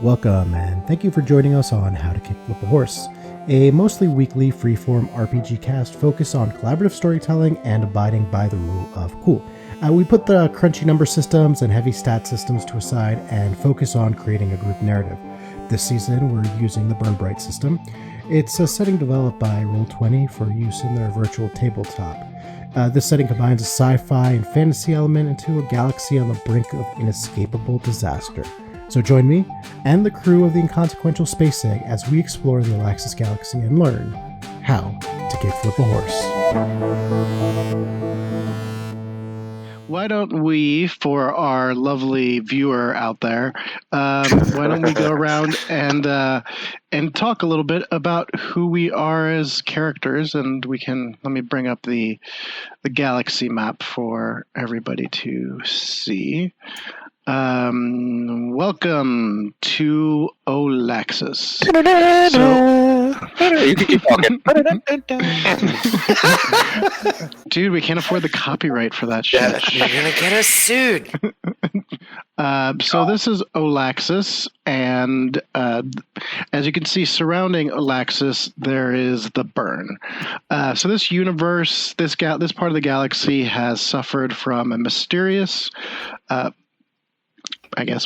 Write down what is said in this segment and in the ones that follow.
Welcome, and thank you for joining us on How to Kickflip a Horse, a mostly weekly freeform RPG cast focused on collaborative storytelling and abiding by the rule of cool. We put the crunchy number systems and heavy stat systems to a side and focus on creating a group narrative. This season, we're using the Bryte system. It's a setting developed by Roll20 for use in their virtual tabletop. This setting combines a sci-fi and fantasy element into a galaxy on the brink of inescapable disaster. So join me and the crew of the Inconsequential Space Egg as we explore the Alaxis Galaxy and learn how to kickflip a horse. Why don't we, for our lovely viewer out there, why don't we go around and talk a little bit about who we are as characters, and let me bring up the galaxy map for everybody to see. Welcome to Alaxis. You can keep talking. Dude, we can't afford the copyright for that shit. You're gonna get us sued. So this is Alaxis, and as you can see, surrounding Alaxis, there is the burn. So this universe, this part of the galaxy has suffered from a mysterious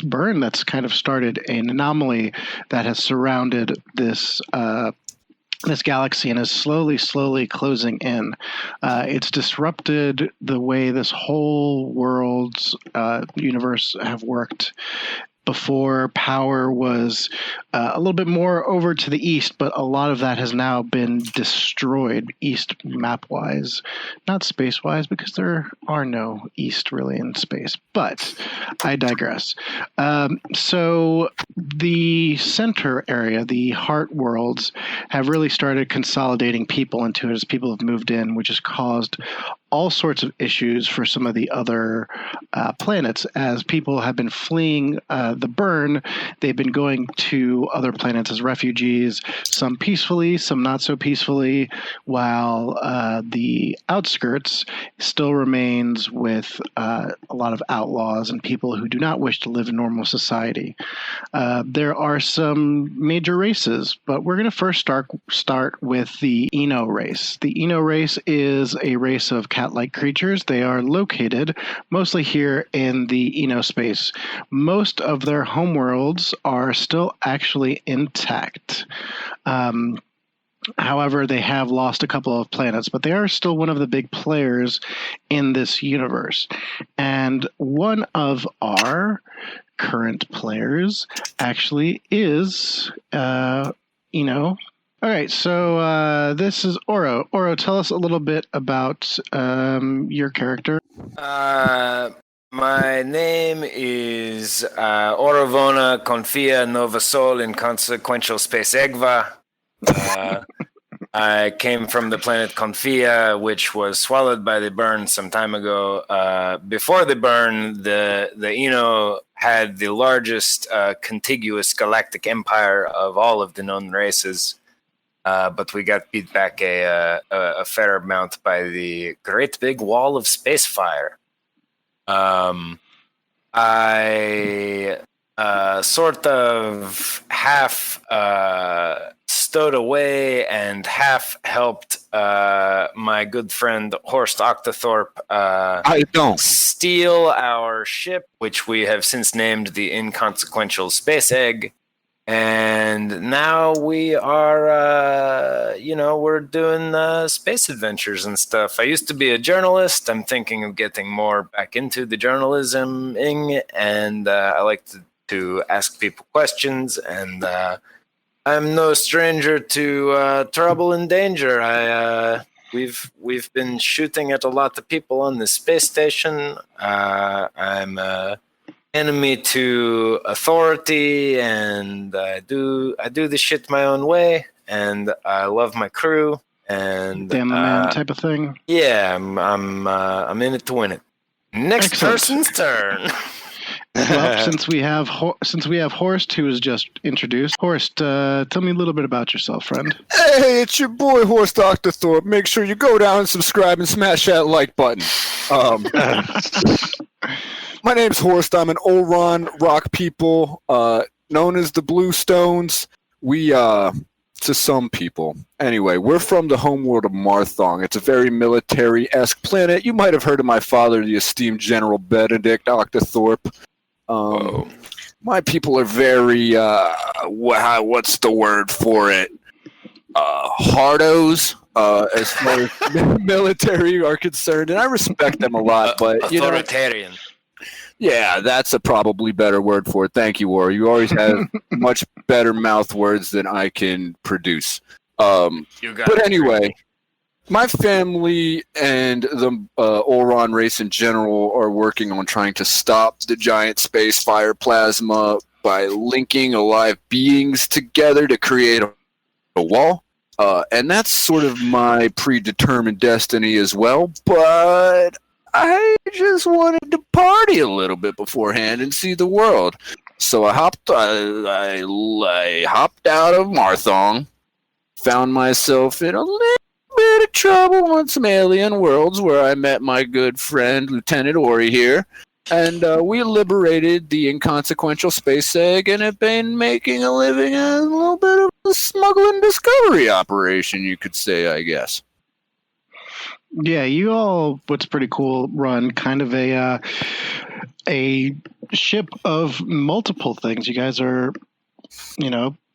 burn that's kind of started an anomaly that has surrounded this galaxy and is slowly closing in. It's disrupted the way this whole world's universe have worked. Before, power was a little bit more over to the east, but a lot of that has now been destroyed, east map-wise. Not space-wise, because there are no east really in space, but I digress. So the center area, the heart worlds, have really started consolidating people into it as people have moved in, which has caused all sorts of issues for some of the other planets. As people have been fleeing the burn, they've been going to other planets as refugees, some peacefully, some not so peacefully, while the outskirts still remains with a lot of outlaws and people who do not wish to live in normal society. There are some major races, but we're going to first start with the Eno race. The Eno race is a race of cat-like creatures. They are located mostly here in the Eno space. Most of their homeworlds are still actually intact. However, they have lost a couple of planets, but they are still one of the big players in this universe. And one of our current players actually is Eno. All right, so this is Oro. Oro, tell us a little bit about your character. My name is Orovona Confia Nova Sol Inconsequential Space Egg. I came from the planet Confia, which was swallowed by the burn some time ago. Before the burn, the Eno had the largest contiguous galactic empire of all of the known races. But we got beat back a fair amount by the great big wall of space fire. I sort of half stowed away and half helped my good friend Horst Octothorpe steal our ship, which we have since named the Inconsequential Space Egg. And now we are, we're doing space adventures and stuff. I used to be a journalist. I'm thinking of getting more back into the journalism-ing, and I like to ask people questions, and I'm no stranger to trouble and danger. We've been shooting at a lot of people on the space station. I'm enemy to authority, and I do the shit my own way, and I love my crew, and damn the man type of thing. Yeah, I'm in it to win it. Next person's turn. Well, since we have Horst, who was just introduced. Horst, tell me a little bit about yourself, friend. Hey, it's your boy Horst Octothorpe. Make sure you go down and subscribe and smash that like button. My name's Horst. I'm an Oron rock people. known as the Bluestones. We, to some people. Anyway, we're from the homeworld of Marthong. It's a very military-esque planet. You might have heard of my father, the esteemed General Benedict Octothorpe. My people are very, what's the word for it? Hardos, as far as military are concerned, and I respect them a lot, but, authoritarian. Yeah, that's a probably better word for it. Thank you, War. You always have much better mouth words than I can produce. But anyway, my family and the Oron race in general are working on trying to stop the giant space fire plasma by linking alive beings together to create a wall. And that's sort of my predetermined destiny as well, but I just wanted to party a little bit beforehand and see the world. So I hopped out of Marthong, found myself in a little bit of trouble on some alien worlds where I met my good friend Lieutenant Ori here, and we liberated the Inconsequential Space Egg and have been making a living as a little bit of a smuggling discovery operation, you could say, I guess. Yeah, you all, what's pretty cool, run kind of a ship of multiple things. You guys are,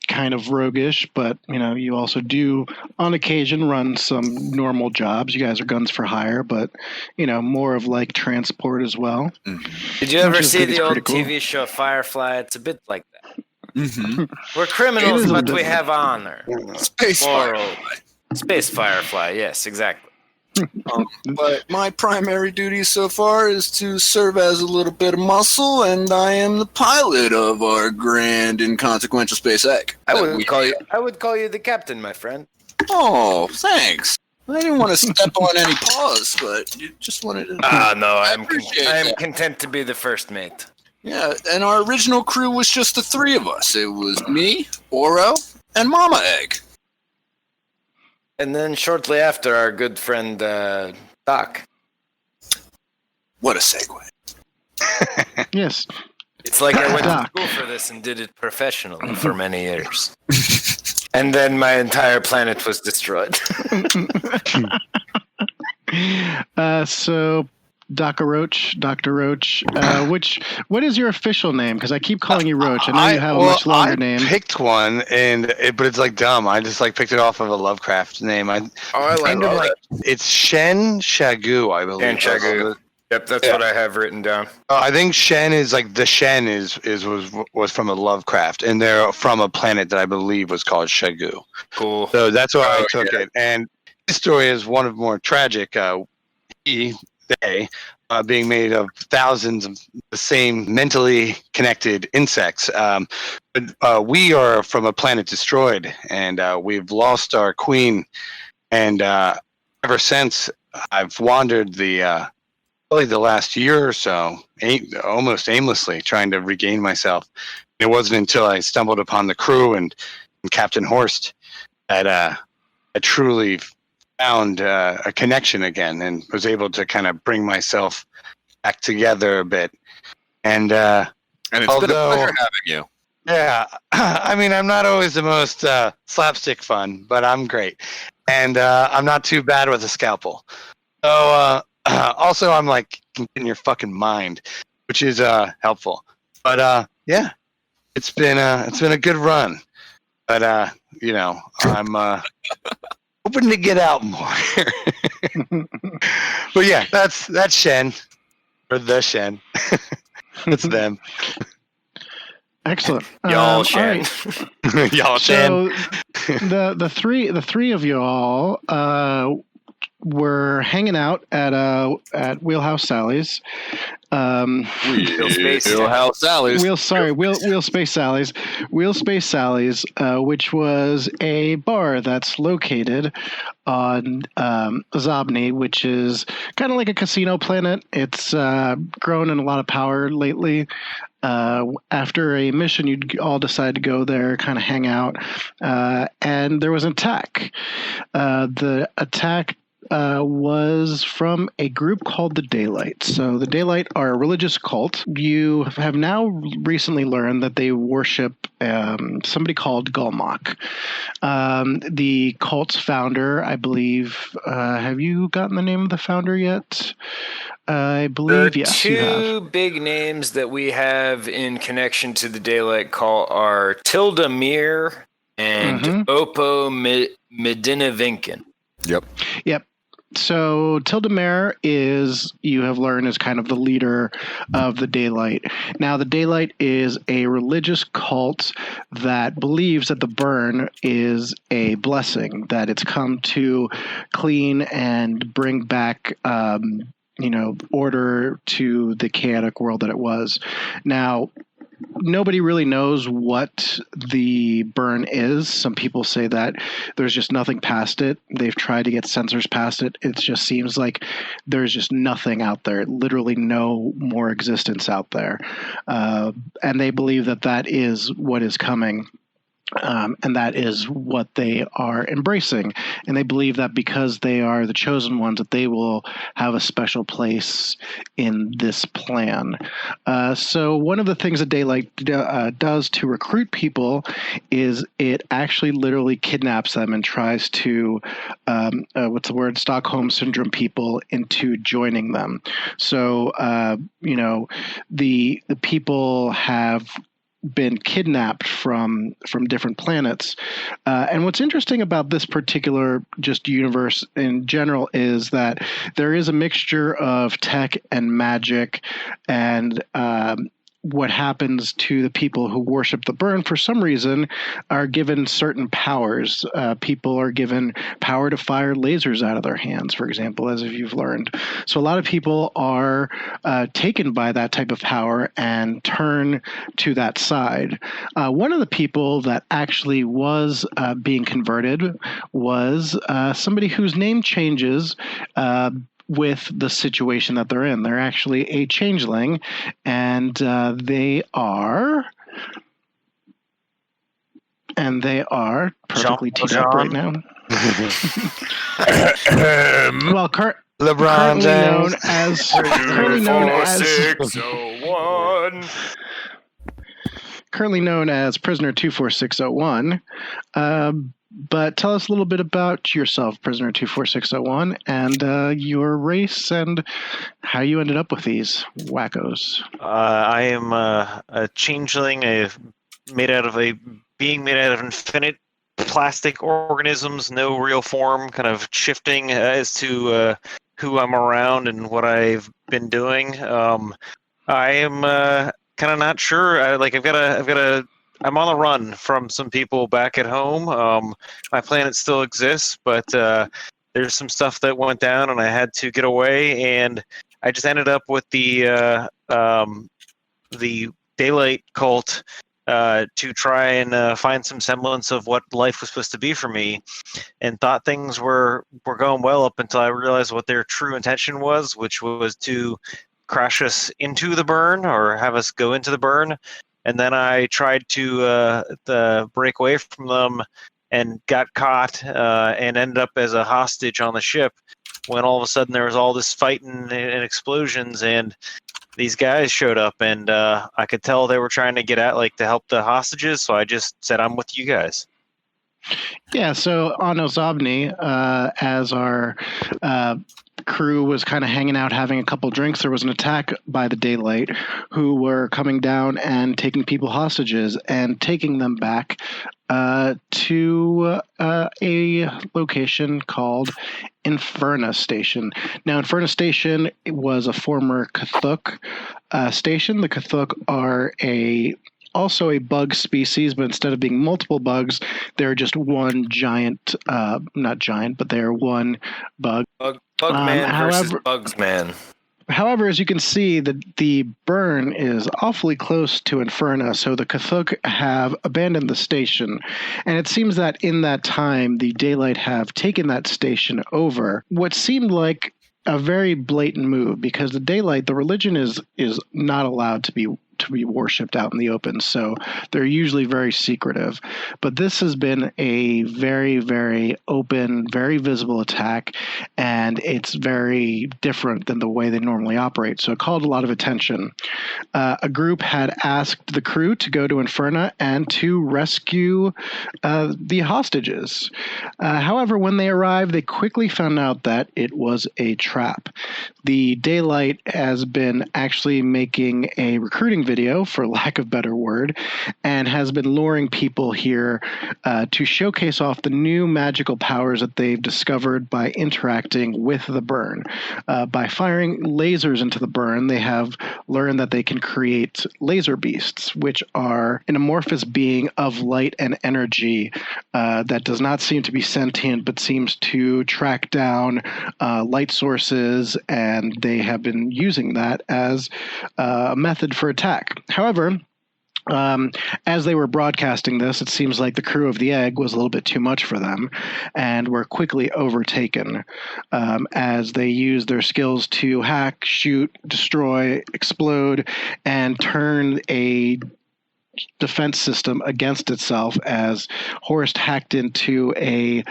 kind of roguish, but, you also do, on occasion, run some normal jobs. You guys are guns for hire, but, more of like transport as well. Mm-hmm. Did you ever see the old TV show Firefly? It's a bit like that. Mm-hmm. We're criminals, but we have honor. Space Firefly. Space Firefly, yes, exactly. But my primary duty so far is to serve as a little bit of muscle, and I am the pilot of our grand Inconsequential Space Egg. I would call you the captain, my friend. Oh, thanks. I didn't want to step on any paws, but you just wanted to... No, I am content to be the first mate. Yeah, and our original crew was just the three of us. It was me, Oro, and Mama Egg. And then shortly after, our good friend Doc. What a segue. Yes. It's like I went to school for this and did it professionally for many years. And then my entire planet was destroyed. So, Dr. Roach, what is your official name? Because I keep calling you Roach. I know you have a much longer name. I picked one, but it's like dumb. I just picked it off of a Lovecraft name. It's Shen Shagu, I believe. Shen Shagu. Yep, that's what I have written down. I think Shen is the Shen was from a Lovecraft, and they're from a planet that I believe was called Shagu. Cool. So that's why I took it. And this story is one of more tragic. They being made of thousands of the same mentally connected insects. But we are from a planet destroyed, and we've lost our queen. And ever since, I've wandered probably the last year or so, almost aimlessly, trying to regain myself. It wasn't until I stumbled upon the crew and Captain Horst that I truly found a connection again and was able to kind of bring myself back together a bit. And it's been a pleasure having you. Yeah, I mean, I'm not always the most slapstick fun, but I'm great. And I'm not too bad with a scalpel. So also, I'm like in your fucking mind, which is helpful. But yeah, it's been a good run. But I'm hoping to get out more. But yeah, that's Shen, or the Shen. It's them. Excellent. Y'all Shen. Right. Y'all Shen. So the three of you all were hanging out at Wheelhouse Sally's. Wheelhouse Sally's. Wheel Space Sally's. Wheel Space Sally's, which was a bar that's located on Zobni, which is kind of like a casino planet. It's grown in a lot of power lately. After a mission, you'd all decide to go there, kind of hang out, and there was an attack. The attack was from a group called the Daylight. So the Daylight are a religious cult. You have now recently learned that they worship somebody called Gulmok. The cult's founder, I believe, have you gotten the name of the founder yet? I believe, yes, you have. Two big names that we have in connection to the Daylight cult are Tilda Mir and Opo Medinavinkin. Yep. So Tilda Mare is, you have learned, is kind of the leader of the Daylight. Now, the Daylight is a religious cult that believes that the burn is a blessing, that it's come to clean and bring back order to the chaotic world that it was. Now, nobody really knows what the burn is. Some people say that there's just nothing past it. They've tried to get sensors past it. It just seems like there's just nothing out there, literally no more existence out there. And they believe that that is what is coming. And that is what they are embracing. And they believe that because they are the chosen ones, that they will have a special place in this plan. So one of the things that Daylight does to recruit people is it actually literally kidnaps them and tries to, Stockholm Syndrome people into joining them. So, the people have been kidnapped from different planets. And what's interesting about this particular just universe in general is that there is a mixture of tech and magic, and what happens to the people who worship the burn for some reason are given certain powers. People are given power to fire lasers out of their hands, for example, as if you've learned. So a lot of people are taken by that type of power and turn to that side. One of the people that actually was being converted was somebody whose name changes with the situation that they're in. They're actually a changeling, and they are perfectly teed up right now. Well, LeBron James. Currently known as Prisoner 24601. But tell us a little bit about yourself, Prisoner 24601, and your race and how you ended up with these wackos. I am a changeling, made out of infinite plastic organisms, no real form, kind of shifting as to who I'm around and what I've been doing. I am kind of not sure. I'm on the run from some people back at home. My planet still exists, but there's some stuff that went down, and I had to get away. And I just ended up with the Daylight cult to try and find some semblance of what life was supposed to be for me, and thought things were going well up until I realized what their true intention was, which was to crash us into the burn or have us go into the burn. And then I tried to break away from them and got caught and ended up as a hostage on the ship, when all of a sudden there was all this fighting and explosions, and these guys showed up, and I could tell they were trying to get out, to help the hostages. So I just said, I'm with you guys. Yeah, so on Ozobni, as our crew was kind of hanging out having a couple drinks, there was an attack by the Daylight, who were coming down and taking people hostages and taking them back to a location called Inferna Station. Now, Inferna Station was a former Cthulhu station. The Cthulhu are also a bug species, but instead of being multiple bugs, they're just one giant, not giant, but they're one bug. Bugman versus Bugsman. However, as you can see, the burn is awfully close to Inferna, so the Cthulhu have abandoned the station. And it seems that in that time, the Daylight have taken that station over. What seemed like a very blatant move, because the Daylight, the religion is not allowed to to be worshipped out in the open. So they're usually very secretive. But this has been a very, very open, very visible attack, and it's very different than the way they normally operate. So it called a lot of attention. A group had asked the crew to go to Inferna and to rescue the hostages. However, when they arrived, they quickly found out that it was a trap. The Daylight has been actually making a recruiting video, for lack of better word, and has been luring people here to showcase off the new magical powers that they've discovered by interacting with the burn. By firing lasers into the burn, they have learned that they can create laser beasts, which are an amorphous being of light and energy that does not seem to be sentient, but seems to track down light sources, and they have been using that as a method for attack. However, as they were broadcasting this, it seems like the crew of the Egg was a little bit too much for them and were quickly overtaken as they used their skills to hack, shoot, destroy, explode, and turn a defense system against itself as Horst hacked into a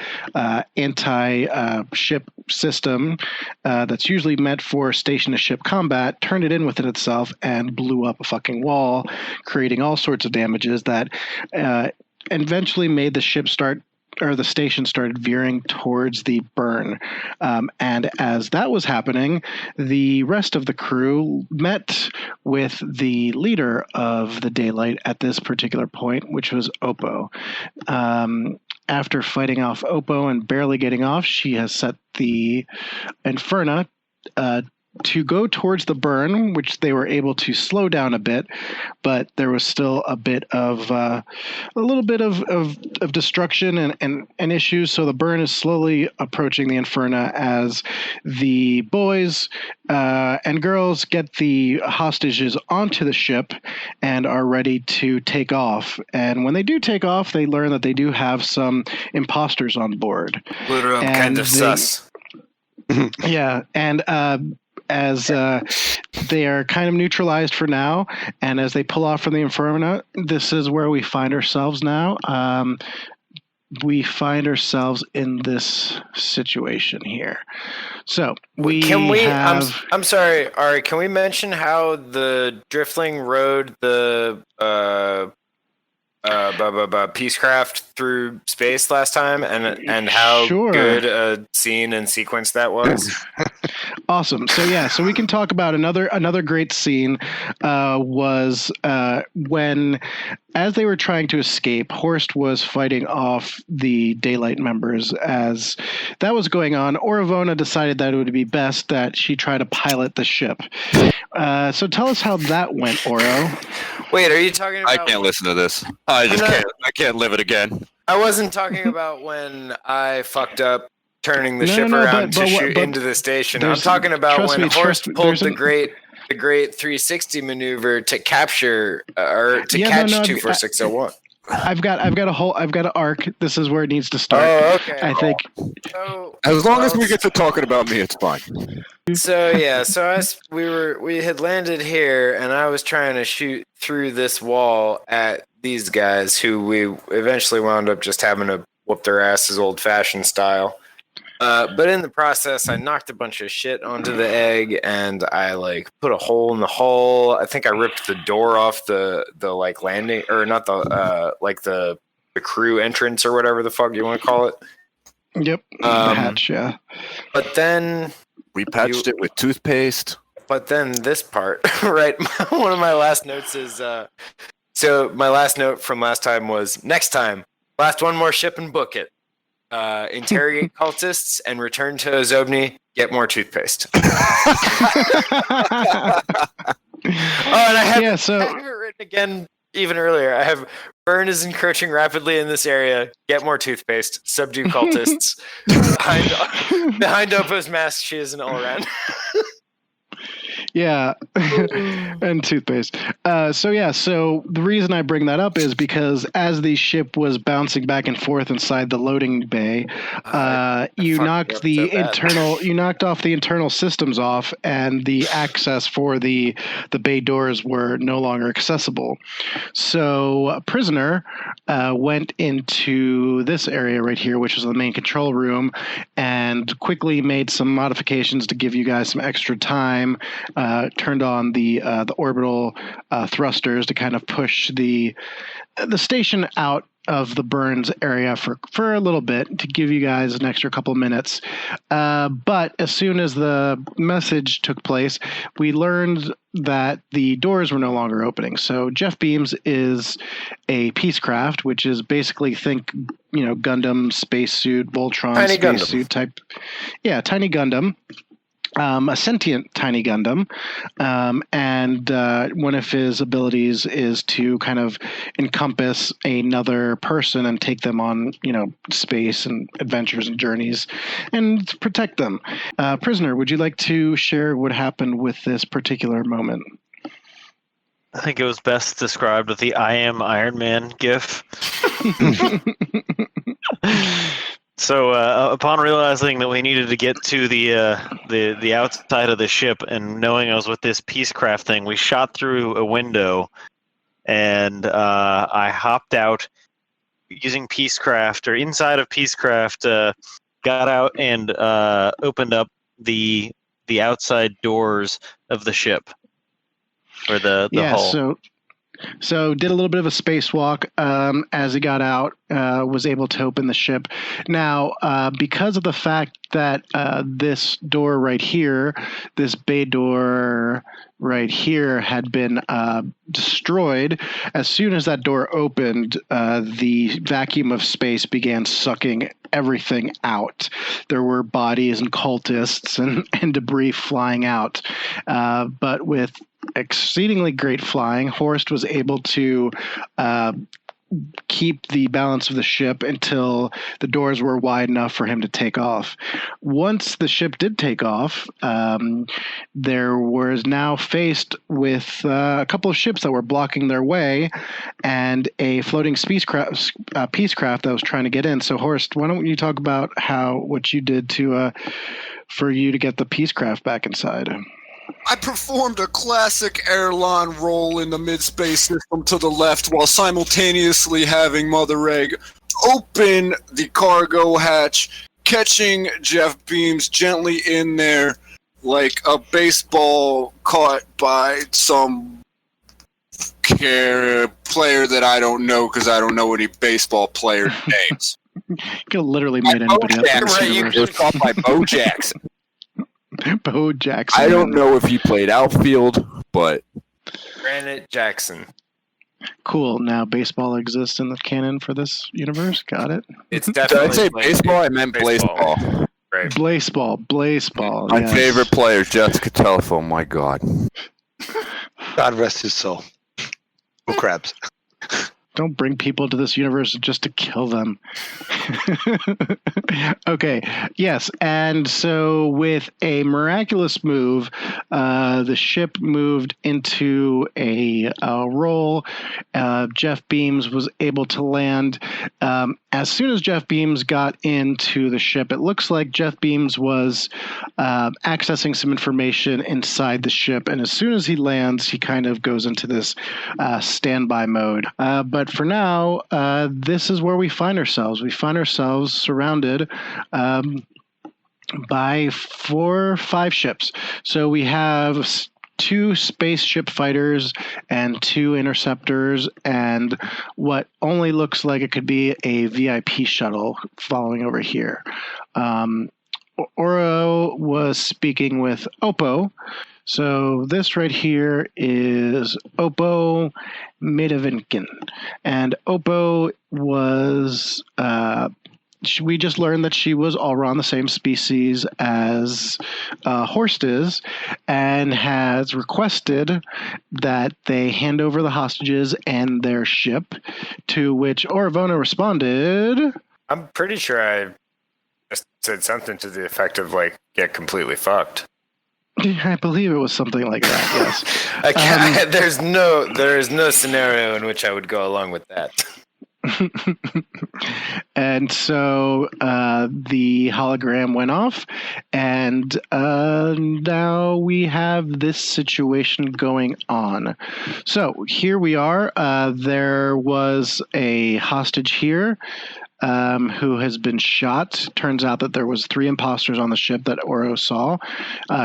anti-ship system that's usually meant for station-to-ship combat, turned it in within itself, and blew up a fucking wall, creating all sorts of damages that eventually made the station started veering towards the burn. And as that was happening, the rest of the crew met with the leader of the Daylight at this particular point, which was Oppo. After fighting off Oppo and barely getting off, she has set the Inferna to go towards the burn, which they were able to slow down a bit, but there was still a little bit of destruction and issues. So the burn is slowly approaching the Inferna as the boys and girls get the hostages onto the ship and are ready to take off. And when they do take off, they learn that they do have some imposters on board. Literal kind of sus. Yeah, and as they are kind of neutralized for now, and as they pull off from the Inferna, this is where we find ourselves now. We find ourselves in this situation here. So I'm sorry, Ari. Can we mention how the Driftling rode the Peacecraft through space last time, and how good a scene and sequence that was? Awesome. So we can talk about another great scene was when, as they were trying to escape, Horst was fighting off the Daylight members. As that was going on, Oravona decided that it would be best that she try to pilot the ship. So tell us how that went, Oro. Wait, are you talking about... I can't listen to this. I can't live it again. I wasn't talking about when I fucked up turning the ship around to shoot into the station. I'm talking about when Horst pulled the great 360 maneuver to capture catch 24601. I've got an arc. This is where it needs to start. Oh, okay. I think. As long as we get to talking about me, it's fine. We had landed here, and I was trying to shoot through this wall at these guys, who we eventually wound up just having to whoop their asses old-fashioned style. But in the process, I knocked a bunch of shit onto the Egg, and I put a hole in the hull. I think I ripped the door off the landing, or not the crew entrance or whatever the fuck you want to call it. The hatch, yeah. But then we patched it with toothpaste. But then this part, right? One of my last notes is so my last note from last time was, next time, blast one more ship and book it. Interrogate cultists and return to Zobni. Get more toothpaste. And I have it written again even earlier. I have burn is encroaching rapidly in this area. Get more toothpaste. Subdue cultists. Behind Oppo's mask, she is an all-around. Yeah, and toothpaste. So the reason I bring that up is because as the ship was bouncing back and forth inside the loading bay, you knocked off the internal systems off, and the access for the bay doors were no longer accessible. So a prisoner went into this area right here, which is the main control room, and quickly made some modifications to give you guys some extra time. Turned on the orbital thrusters to kind of push the station out of the burns area for a little bit to give you guys an extra couple minutes. But as soon as the message took place, we learned that the doors were no longer opening. So Jeff Beams is a peacecraft, which is basically think, Gundam spacesuit, Voltron spacesuit type. Yeah, tiny Gundam. A sentient tiny Gundam, and one of his abilities is to kind of encompass another person and take them on, space and adventures and journeys, and protect them. Prisoner, would you like to share what happened with this particular moment? I think it was best described with the "I am Iron Man" gif. So, upon realizing that we needed to get to the outside of the ship, and knowing I was with this peacecraft thing, we shot through a window, and I hopped out using peacecraft, or inside of peacecraft, got out and opened up the outside doors of the ship, or the hull. So did a little bit of a spacewalk as he got out, was able to open the ship. Now, because of the fact that this door right here, this bay door right here had been destroyed, as soon as that door opened, the vacuum of space began sucking everything out. There were bodies and cultists and debris flying out. But with exceedingly great flying, Horst was able to keep the balance of the ship until the doors were wide enough for him to take off. Once the ship did take off, there was now faced with a couple of ships that were blocking their way and a floating peacecraft that was trying to get in. So Horst, why don't you talk about what you did for you to get the peacecraft back inside? I performed a classic airline roll in the mid-space system to the left while simultaneously having Mother Egg open the cargo hatch, catching Jeff Beams gently in there like a baseball caught by some player that I don't know because I don't know any baseball player names. You could have literally made anybody up. It was caught by Bo Jackson. Bo Jackson. I don't know if he played outfield, but Granite Jackson. Cool. Now baseball exists in the canon for this universe. Got it. It's definitely. Did I say baseball? I meant baseball. Right. Blaseball. My favorite player, Jessica Telephone. My God. God rest his soul. Oh, crabs. Don't bring people to this universe just to kill them. Okay, yes. And so with a miraculous move, the ship moved into a roll. Jeff Beams was able to land. As soon as Jeff Beams got into the ship, it looks like Jeff Beams was accessing some information inside the ship. And as soon as he lands, he kind of goes into this standby mode. But for now, this is where we find ourselves. We find ourselves surrounded by 4 or 5 ships. So we have 2 spaceship fighters and 2 interceptors and what only looks like it could be a VIP shuttle following over here. Oro was speaking with Oppo. So this right here is Oppo Medavinkin. And Oppo was, we just learned that she was all around the same species as Horst is, and has requested that they hand over the hostages and their ship, to which Oravona responded, I'm pretty sure I just said something to the effect of, like, get completely fucked. I believe it was something like that. Yes. I can't, there is no scenario in which I would go along with that. And so the hologram went off, and now we have this situation going on. So here we are. There was a hostage here who has been shot. Turns out that there was 3 imposters on the ship that Oro saw.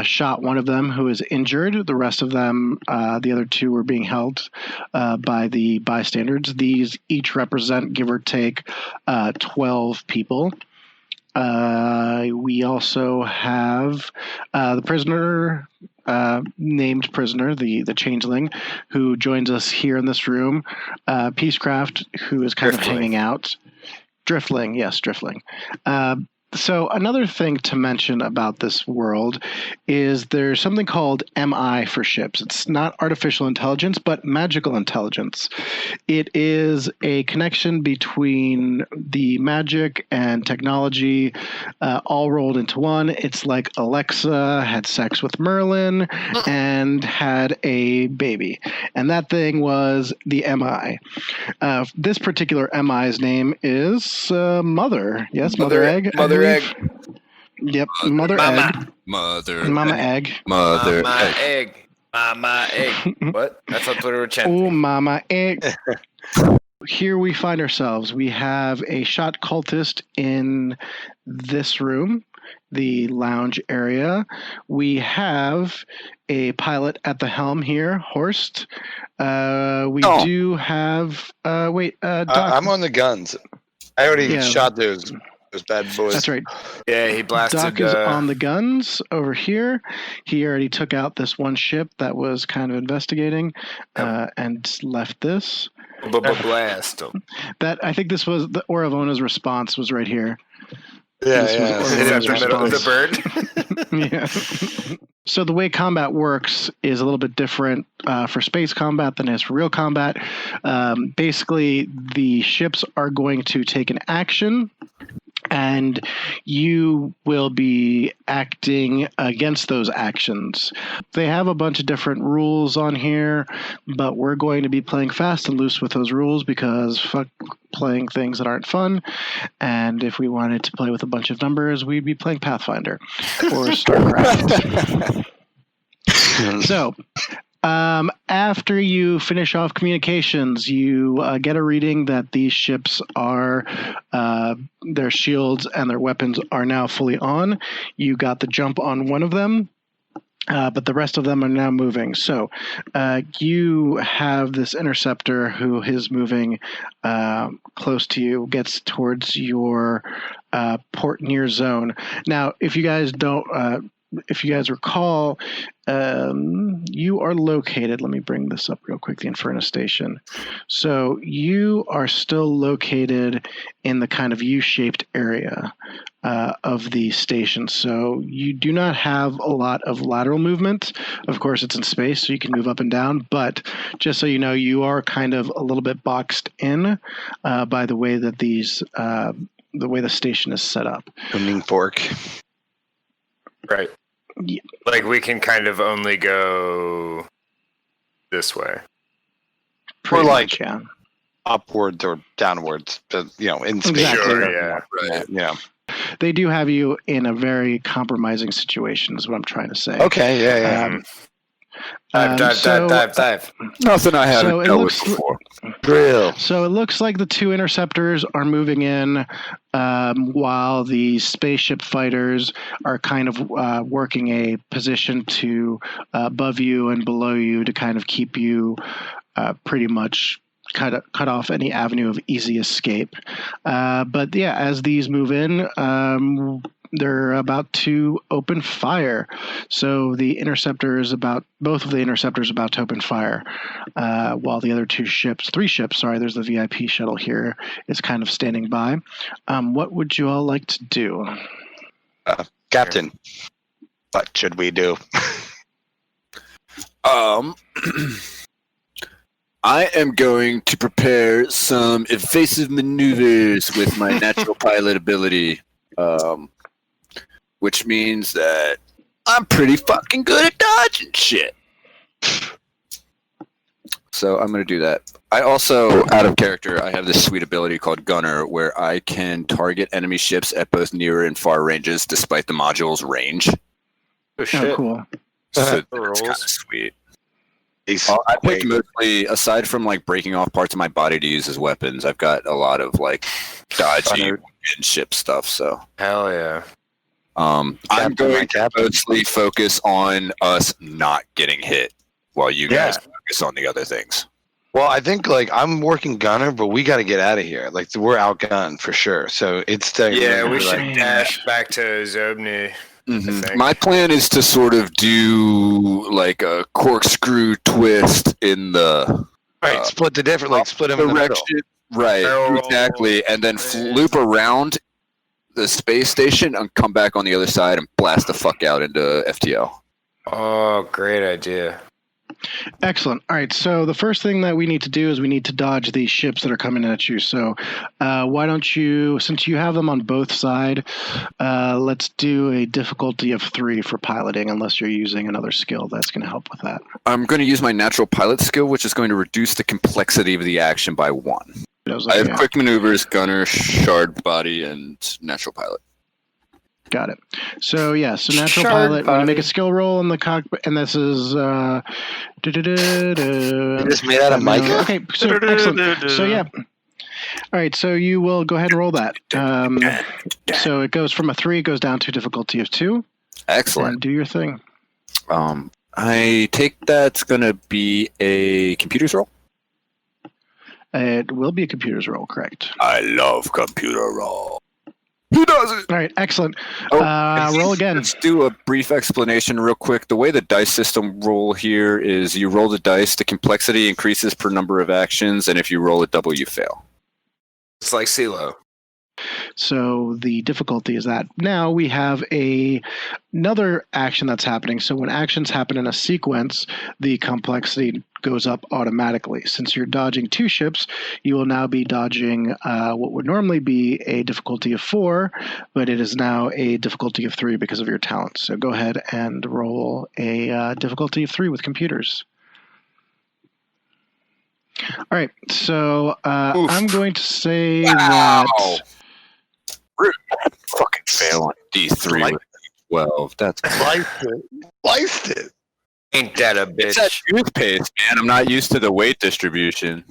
Shot one of them, who is injured. The rest of them, the other 2, were being held by the bystanders. These each represent, give or take, 12 people. We also have the prisoner, named prisoner, the changeling, who joins us here in this room. Peacecraft, who is kind of hanging out. Driftling, yes, Driftling. So another thing to mention about this world is there's something called MI for ships. It's not artificial intelligence, but magical intelligence. It is a connection between the magic and technology all rolled into one. It's like Alexa had sex with Merlin and had a baby. And that thing was the MI. This particular MI's name is Mother. Yes, Mother Egg. Mother Egg. Yep, Mother Egg. Mama Egg. Mother Egg. Mama Egg. What? That's what we were chanting. Oh, Mama Egg. Here we find ourselves. We have a shot cultist in this room, the lounge area. We have a pilot at the helm here, Horst. We do have... Doc. I'm on the guns. I already shot those bad boys. That's right. Yeah, he blasted. Doc is on the guns over here. He already took out this one ship that was kind of investigating and left this. Blast him. That I think this was the Oravona's response was right here. Yeah, Is that the bird? Yeah. So the way combat works is a little bit different for space combat than it is for real combat. Basically, the ships are going to take an action, and you will be acting against those actions. They have a bunch of different rules on here, but we're going to be playing fast and loose with those rules because fuck playing things that aren't fun. And if we wanted to play with a bunch of numbers, we'd be playing Pathfinder or StarCraft. So, after you finish off communications, you get a reading that these ships are, their shields and their weapons are now fully on. You got the jump on one of them, but the rest of them are now moving. So you have this interceptor who is moving close to you, gets towards your port near zone. Now, if you guys don't... if you guys recall, you are located, let me bring this up real quick, the Inferna station. So you are still located in the kind of U-shaped area of the station. So you do not have a lot of lateral movement. Of course, it's in space, so you can move up and down. But just so you know, you are kind of a little bit boxed in by the way that the way the station is set up. Tuning fork. Right. Yeah. Like we can kind of only go this way. Pretty Or like much, yeah. Upwards or downwards, in space. Exactly. Sure, yeah. Right. Yeah. They do have you in a very compromising situation, is what I'm trying to say. Okay, yeah. Dive. Nothing I haven't So it dealt with looks- before. Real. So it looks like the 2 interceptors are moving in while the spaceship fighters are kind of working a position to above you and below you to kind of keep you pretty much cut off any avenue of easy escape. But yeah, as these move in, they're about to open fire. So the interceptor is both of the interceptors about to open fire, while the other 3 ships, there's the VIP shuttle here, is kind of standing by. What would you all like to do? Captain, what should we do? I am going to prepare some evasive maneuvers with my natural pilot ability, which means that I'm pretty fucking good at dodging shit. So I'm going to do that. I also, out of character, I have this sweet ability called Gunner, where I can target enemy ships at both near and far ranges, despite the module's range. Oh, shit. Oh, cool. So that's kind of sweet. I picked Wait, mostly, aside from like breaking off parts of my body to use as weapons, I've got a lot of like dodgy and ship stuff. So Hell yeah. I'm going to mostly focus on us not getting hit, while you guys focus on the other things. Well, I think like I'm working gunner, but we got to get out of here. Like we're outgunned for sure. So it's we should dash back to Zobni. Mm-hmm. My plan is to sort of do like a corkscrew twist in the split the different, like split them in the middle. Right, exactly, and then loop around the space station and come back on the other side and blast the fuck out into FTL. Oh, great idea. Excellent. All right. So the first thing that we need to do is we need to dodge these ships that are coming at you. So why don't you, since you have them on both sides, let's do a difficulty of 3 for piloting, unless you're using another skill that's going to help with that. I'm going to use my natural pilot skill, which is going to reduce the complexity of the action by 1. I have quick maneuvers, gunner, shard body, and natural pilot. Got it. So natural pilot. When you make a skill roll in the cockpit, and this is You just made out of mica. Okay, so excellent. So all right. So you will go ahead and roll that. So it goes from a 3, it goes down to difficulty of 2. Excellent. And do your thing. I take that's going to be a computer's roll. It will be a computer's roll, correct? I love computer roll. Who does it? All right, excellent. Roll again. Let's do a brief explanation real quick. The way the dice system roll here is you roll the dice, the complexity increases per number of actions, and if you roll a double, you fail. It's like CeeLo. So the difficulty is that now we have another action that's happening. So when actions happen in a sequence, the complexity goes up automatically. Since you're dodging 2 ships, you will now be dodging what would normally be a difficulty of 4, but it is now a difficulty of 3 because of your talent. So go ahead and roll a difficulty of 3 with computers. All right, so I'm going to say that... Fucking fail on D3 with 12. That's Sliced it. Ain't that a bitch? It's that toothpaste, man. I'm not used to the weight distribution.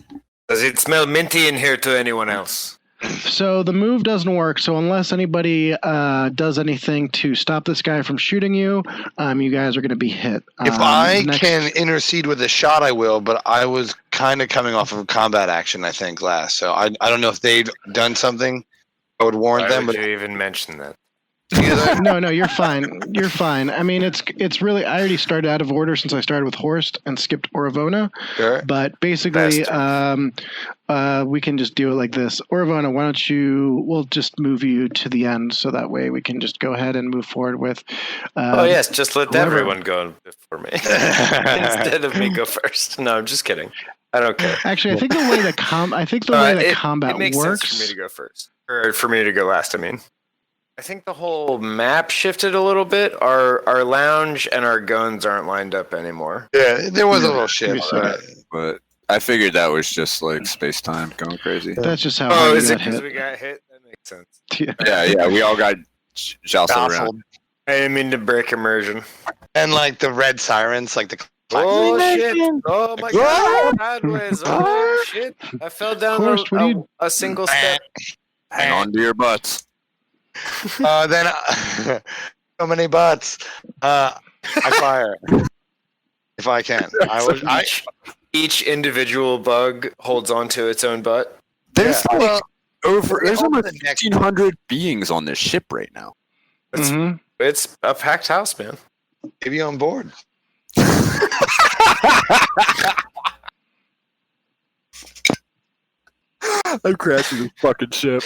Does it smell minty in here to anyone else? So the move doesn't work. So unless anybody does anything to stop this guy from shooting you, you guys are going to be hit. If I can intercede with a shot, I will. But I was kind of coming off of a combat action, I think, last. So I don't know if they've done something. I would warn them. Why would But you even mention that? No, you're fine. You're fine. I mean, it's really. I already started out of order since I started with Horst and skipped Oravona. Sure. But basically, we can just do it like this. Oravona, why don't you? We'll just move you to the end, so that way we can just go ahead and move forward with. Just let everyone go before me instead of me go first. No, I'm just kidding. I don't care. Actually, I think the way that combat makes works. Sense for me to go first, or for me to go last. I mean. I think the whole map shifted a little bit. Our lounge and our guns aren't lined up anymore. Yeah, there was a little shift. But I figured that was just like space-time going crazy. That's just how is it because we got hit? That makes sense. Yeah, we all got jostled around. I didn't mean to break immersion. And like the red sirens, like the... Oh, shit. Oh, my God. Sideways. Oh, shit. I fell down a single step. Hang on to your butts. Then so many butts. I fire if I can. Each individual bug holds onto its own butt. There's there's over 1,500 beings on this ship right now. It's a packed house, man. Maybe on board. I'm crashing this fucking ship.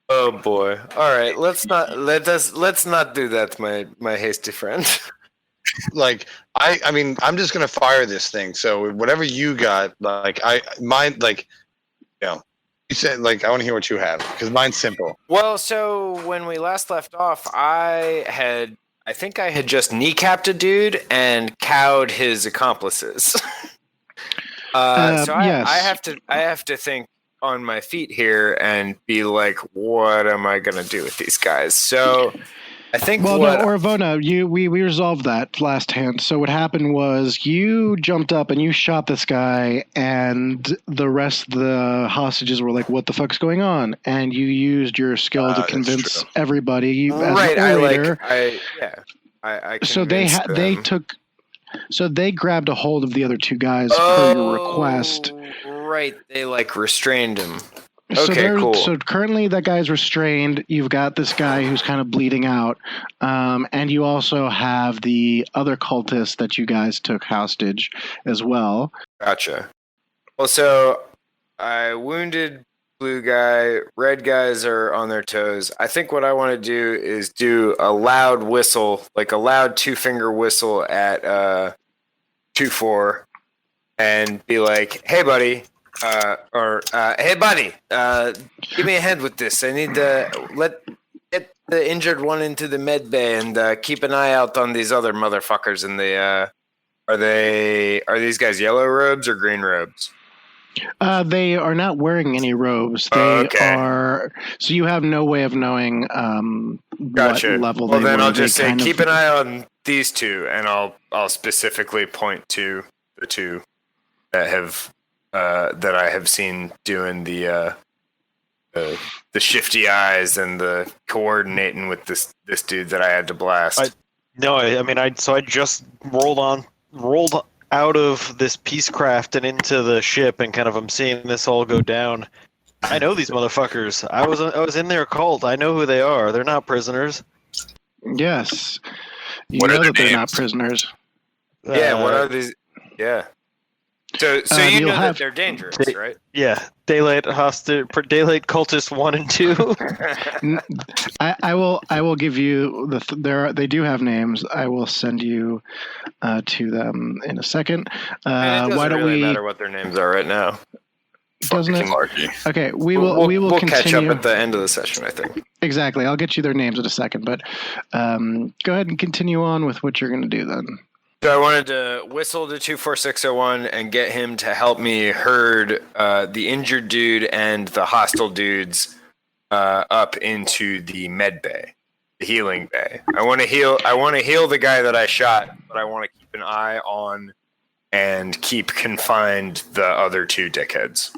Oh boy! All right, let's not do that, my hasty friend. Like I mean, I'm just gonna fire this thing. So whatever you got, like You said, like, I want to hear what you have, because mine's simple. Well, so when we last left off, I think I had just kneecapped a dude and cowed his accomplices. So yes. I have to think on my feet here and be like, what am I gonna do with these guys? So I think Orvona, we resolved that last hand. So what happened was you jumped up and you shot this guy, and the rest of the hostages were like, "What the fuck's going on?" And you used your skill to convince everybody. Right, as an orator. I So they convinced them. So they grabbed a hold of the other two guys per your request. Right, they like restrained him. So Okay, cool. So currently that guy's restrained. You've got this guy who's kind of bleeding out. And you also have the other cultist that you guys took hostage as well. Gotcha. Well, so I wounded blue guy. Red guys are on their toes. I think what I want to do is do a loud whistle, like a loud 2-finger whistle at 2-4 and be like, hey, buddy. Hey, buddy, give me a hand with this. I need to get the injured one into the med bay and keep an eye out on these other motherfuckers in the, are these guys yellow robes or green robes? They are not wearing any robes. They are. So you have no way of knowing Gotcha. what level well, they then were. I'll just say keep an eye on these two, and I'll specifically point to the two that have that I have seen doing the shifty eyes and the coordinating with this dude that I had to blast. I just rolled out of this Peacecraft and into the ship, and kind of I'm seeing this all go down. I know these motherfuckers. I was in their cult. I know who they are. They're not prisoners. Yes, What are their they're names? not prisoners. Yeah, what are these? Yeah. So you know that they're dangerous, right? Yeah, Daylight Cultist 1 and 2. I will give you they do have names. I will send you to them in a second. And it doesn't why don't really we? matter what their names are right now. Doesn't it? Malarkey. Okay, we will We'll continue. catch up at the end of the session, I think. Exactly. I'll get you their names in a second, but go ahead and continue on with what you're going to do then. So I wanted to whistle to 24601 and get him to help me herd the injured dude and the hostile dudes up into the med bay, the healing bay. I want to heal the guy that I shot, but I want to keep an eye on and keep confined the other two dickheads.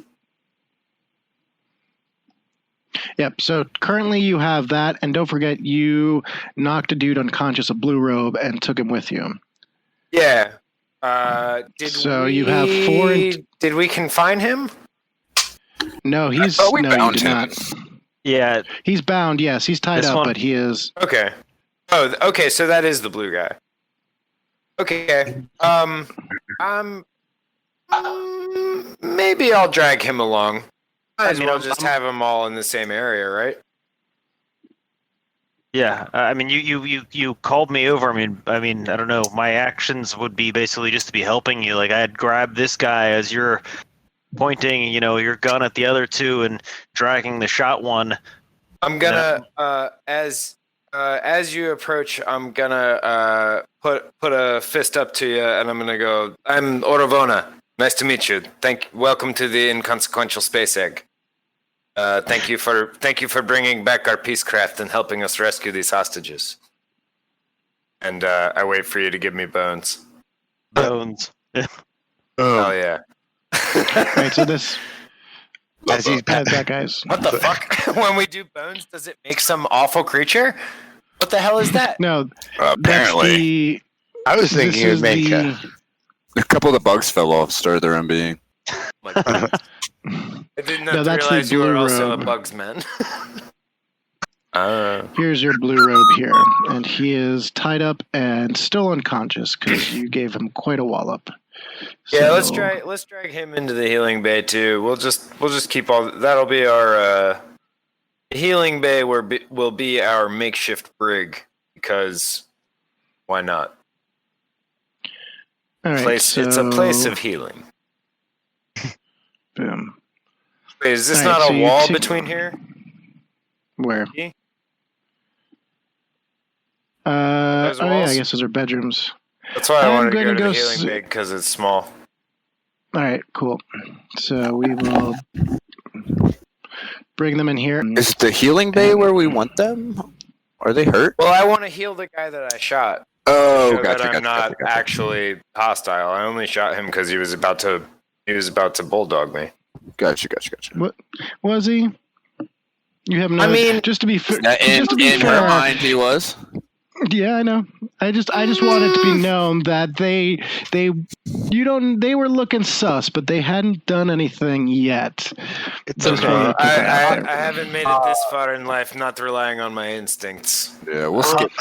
Yep. So currently you have that, and don't forget you knocked a dude unconscious, a blue robe, and took him with you. Yeah. You have 4. Did we confine him? No, he's we no, you bound did him. not. Yeah, He's bound. Yes, he's tied up, but he is. Okay. Oh, okay. So that is the blue guy. Okay. Maybe I'll drag him along. Might as well just have them all in the same area, right? yeah. You called me over. I mean, I don't know. My actions would be basically just to be helping you. Like, I had grabbed this guy as you're pointing, your gun at the other two and dragging the shot one. I'm gonna, as you approach, I'm gonna put a fist up to you, and I'm gonna go. I'm Orovona. Nice to meet you. Welcome to the Inconsequential Space Egg. Thank you for bringing back our Peacecraft and helping us rescue these hostages. And I wait for you to give me bones. Bones. Oh yeah. Right. So this. As he pats that guy's. What the fuck? When we do bones, does it make some awful creature? What the hell is that? No. Apparently. I was thinking it would make A couple of the bugs fell off, started their own being. I did not that's the realize you were blue also robe. a bugs man. Here's your blue robe here, and he is tied up and still unconscious because you gave him quite a wallop. Yeah, So- let's drag him into the healing bay too. We'll just keep all that'll be our healing bay will be our makeshift brig because why not? All right, It's a place of healing. Boom. Wait, is this All right, not so a you wall two- between here? Where? Those Oh yeah, I walls? guess those are bedrooms. That's why I I'm wanted to going go to to go the healing bay because it's small. All right, cool. So we will bring them in here. Is the healing bay where we want them? Are they hurt? Well, I want to heal the guy that I shot. Oh, Show gotcha, that I'm not gotcha. actually hostile. I only shot him because he was about to bulldog me. Gotcha. What was he? You have no. I mean, just to be fair. In her mind, he was. Yeah, I know. I just want it to be known that they were looking sus, but they hadn't done anything yet. It's Just okay. wanted to put that out I there. haven't made it this far in life, not relying on my instincts. Yeah, we'll skip.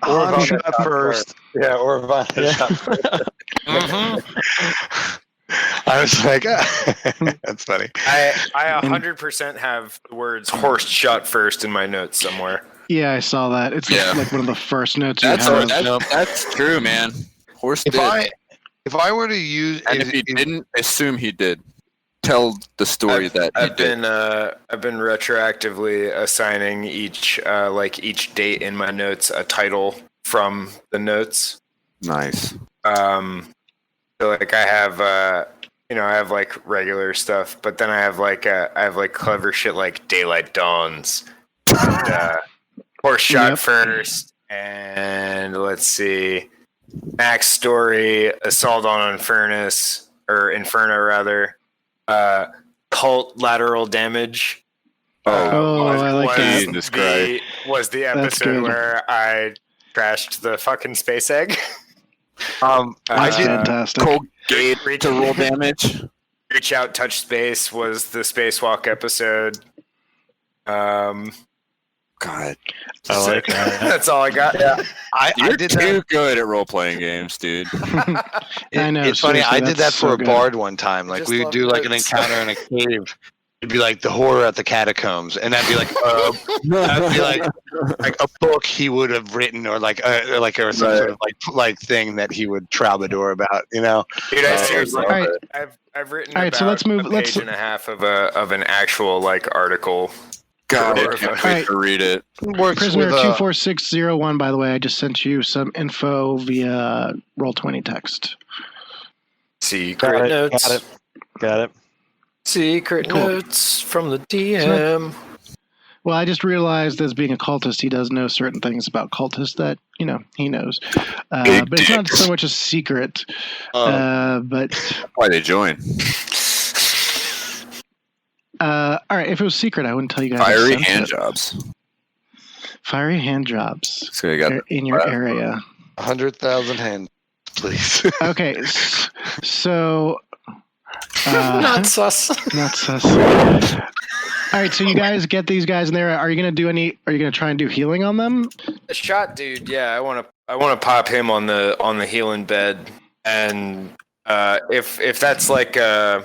Or shot first. Yeah, or Vana shot first. I was like, that's funny. I 100% have the words "horse shot first" in my notes somewhere. Yeah, I saw that. It's like one of the first notes you That's have. that's true, man. Horse If did. if I were to use, And if he didn't, assume he did. Tell the story that he I've did. been retroactively assigning each date in my notes a title from the notes. Nice. So like I have I have like regular stuff, but then I have like clever shit like Daylight Dawns, and, horse shot first, and let's see, Max story, assault on Inferna rather, cult lateral damage. I like that. Jesus Christ. Was the That's episode good. where I crashed the fucking space egg. I did. Fantastic. Cold gate to roll damage. Reach Out, Touch Space was the spacewalk episode. God. I like that. That's all I got. Yeah, I You're did too that. good at role playing games, dude. I know. It's funny. seriously, I did that that's for so a good. bard one time. Like just we would love do like an notes. encounter in a cave. It'd be like the horror at the catacombs, and that'd be like that'd be like a book he would have written, or or some sort of like thing that he would troubadour about. You know. Dude, I seriously, All right. I've written All right, about so let's move- a let's- page and a half of an actual like article. God, I Or- can't All wait right. to read it. Works Prisoner with 24601, by the way, I just sent you some info via Roll20 text. Secret notes. Got it. Secret Cool. notes from the DM. Well, I just realized as being a cultist, he does know certain things about cultists that, he knows. Big But it's not dicks. so much a secret. But, That's why they join. all right, if it was secret, I wouldn't tell you guys. I Fiery sent hand it. jobs. Fiery hand jobs So you got in your area. 100,000 hands, please. Okay, so... Not sus. Not sus. All right, so you guys get these guys in there. Are you gonna try and do healing on them? The shot dude, yeah, I want to pop him on the healing bed, and if that's like a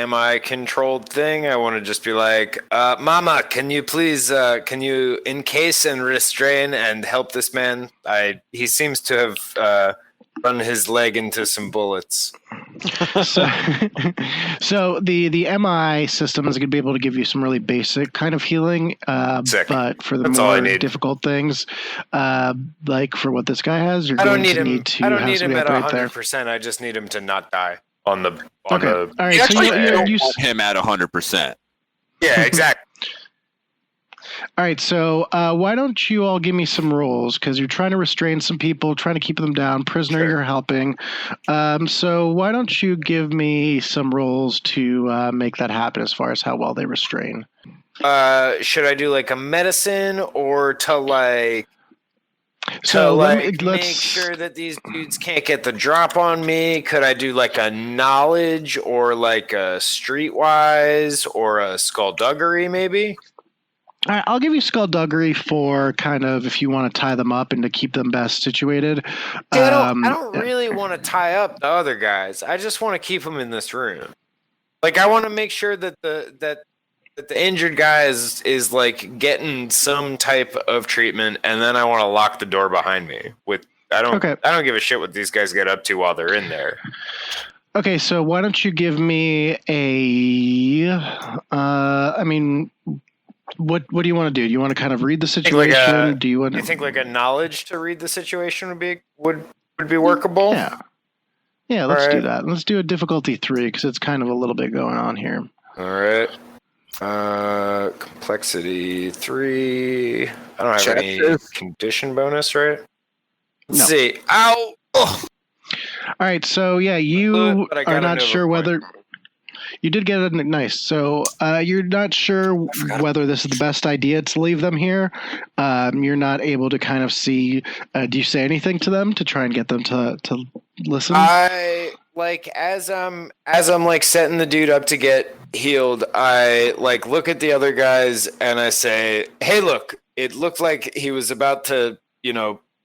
MI controlled thing, I want to just be like, Mama, can you please encase and restrain and help this man? He seems to have run his leg into some bullets. So the MI system is going to be able to give you some really basic kind of healing, Sick. but for the That's all I more need. difficult things, like for what this guy has, you're I don't going need to him. need to I don't have need him somebody at up right there. 100%. I just need him to not die on the. Okay. All right. You So actually you don't you want him at 100%. Yeah, exactly. All right, so why don't you all give me some rolls, because you're trying to restrain some people, trying to keep them down. Prisoner, Sure. you're helping. So why don't you give me some rolls to make that happen as far as how well they restrain? Should I do like a medicine or to like So make sure that these dudes can't get the drop on me? Could I do like a knowledge or like a streetwise or a skullduggery maybe? All right, I'll give you skullduggery for kind of if you want to tie them up and to keep them best situated. See, I don't really want to tie up the other guys. I just want to keep them in this room. Like I want to make sure that the injured guy is like getting some type of treatment, and then I want to lock the door behind me. I don't give a shit what these guys get up to while they're in there. Okay, so why don't you give me a? What do you want to do? Do you want to kind of read the situation? Do you want? You think like a knowledge to read the situation would be workable? Yeah. Let's do that. Let's do a difficulty 3 because it's kind of a little bit going on here. All right. Complexity 3. I don't have any condition bonus, right? Let's see. Ow! Ugh. All right, so yeah, you are not sure whether you did get it. Nice. So you're not sure whether this is the best idea to leave them here. You're not able to kind of see. Do you say anything to them to try and get them to listen? I like as I'm like setting the dude up to get healed. I like look at the other guys and I say, "Hey, look! It looked like he was about to,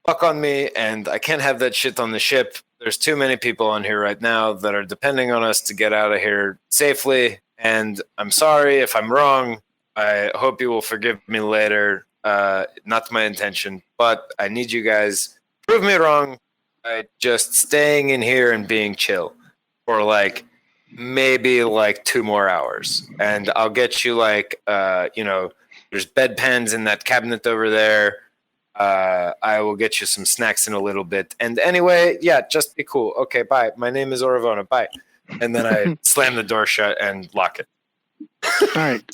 fuck on me, and I can't have that shit on the ship. There's too many people on here right now that are depending on us to get out of here safely, and I'm sorry if I'm wrong. I hope you will forgive me later. Not my intention, but I need you guys to prove me wrong by just staying in here and being chill for like maybe like 2 more hours, and I'll get you like there's bedpans in that cabinet over there. I will get you some snacks in a little bit. And anyway, yeah, just be cool. Okay, bye. My name is Oravona. Bye." And then I slam the door shut and lock it. All right.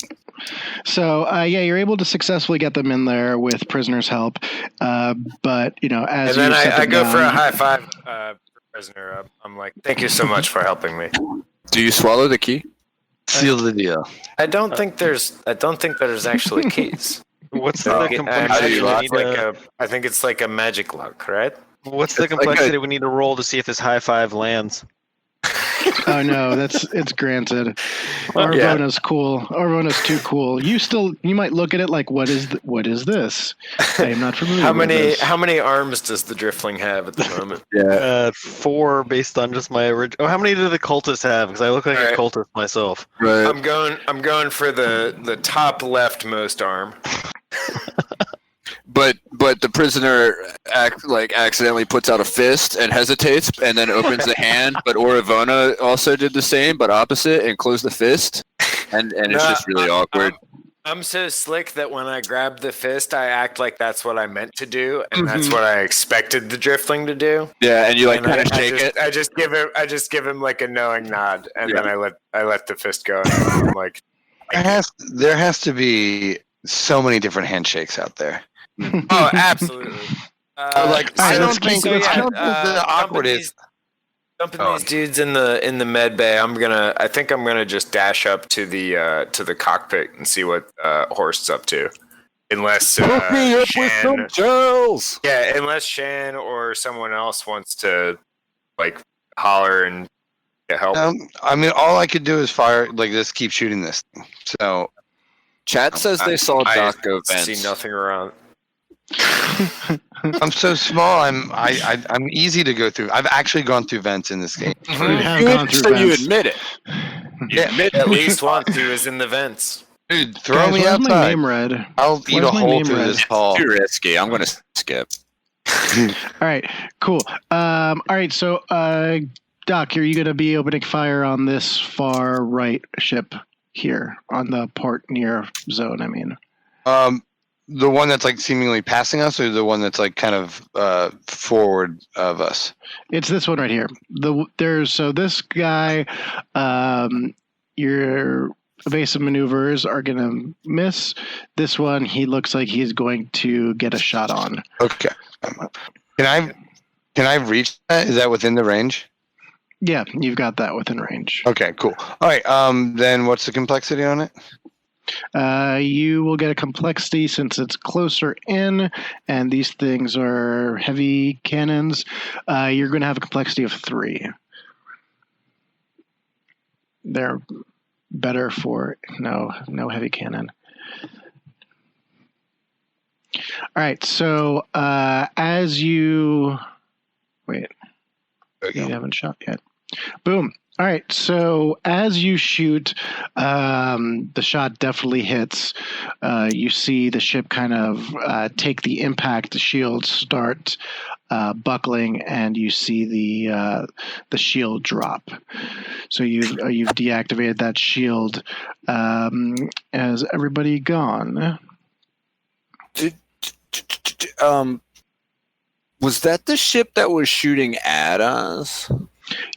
So, you're able to successfully get them in there with prisoner's help. But, as and then I go down, for a high five for prisoner. I'm like, "Thank you so much for helping me." Do you swallow the key? Seal the deal. I don't think there's actually keys. What's the complexity? I think it's like a magic lock, right? What's the complexity we need to roll to see if this high five lands? Oh no, it's granted. Arvona's cool. Arvona's too cool. You might look at it like, what is this? I am not familiar with this. How many arms does the Driftling have at the moment? 4 based on just my original. Oh, how many do the cultists have? Because I look like a cultist myself. Right. I'm going for the top leftmost arm. But the prisoner accidentally puts out a fist and hesitates and then opens the hand. But Oravona also did the same, but opposite, and closed the fist, and it's just really awkward. I'm so slick that when I grab the fist, I act like that's what I meant to do, and that's what I expected the Driftling to do. Yeah, and you kind of shake it. I just give him like a knowing nod, and then I let the fist go. And I'm like, there has to be so many different handshakes out there. Oh, absolutely. I don't think the awkward is dumping these dudes in the med bay. I think I'm gonna just dash up to the cockpit and see what Horst's up to. Unless hook me up with some gels. Yeah, unless Shan or someone else wants to like holler and get help. All I could do is fire this. Keep shooting this thing. So, chat says they saw Doc go vents. See nothing around. I'm so small. I'm easy to go through. I've actually gone through vents in this game. You have gone through vents. You admit it. Yeah, at least one who is in the vents. Dude, throw me outside. My name read? I'll eat a hole through this hall. Too risky. I'm gonna skip. All right, cool. All right, so Doc, are you gonna be opening fire on this far right ship here on the port near zone? I mean, the one that's seemingly passing us, or the one that's kind of forward of us? It's this one right here. This guy, your evasive maneuvers are gonna miss. This one, he looks like he's going to get a shot on. Okay. Can I reach that? Is that within the range? Yeah, you've got that within range. Okay, cool. All right. Then what's the complexity on it? You will get a complexity since it's closer in, and these things are heavy cannons. You're going to have a complexity of 3. They're better for no heavy cannon. All right, so as you wait, you haven't shot yet. Boom. All right. So as you shoot, the shot definitely hits. You see the ship kind of take the impact. The shields start buckling, and you see the shield drop. So you've deactivated that shield. Has everybody gone? Was that the ship that was shooting at us?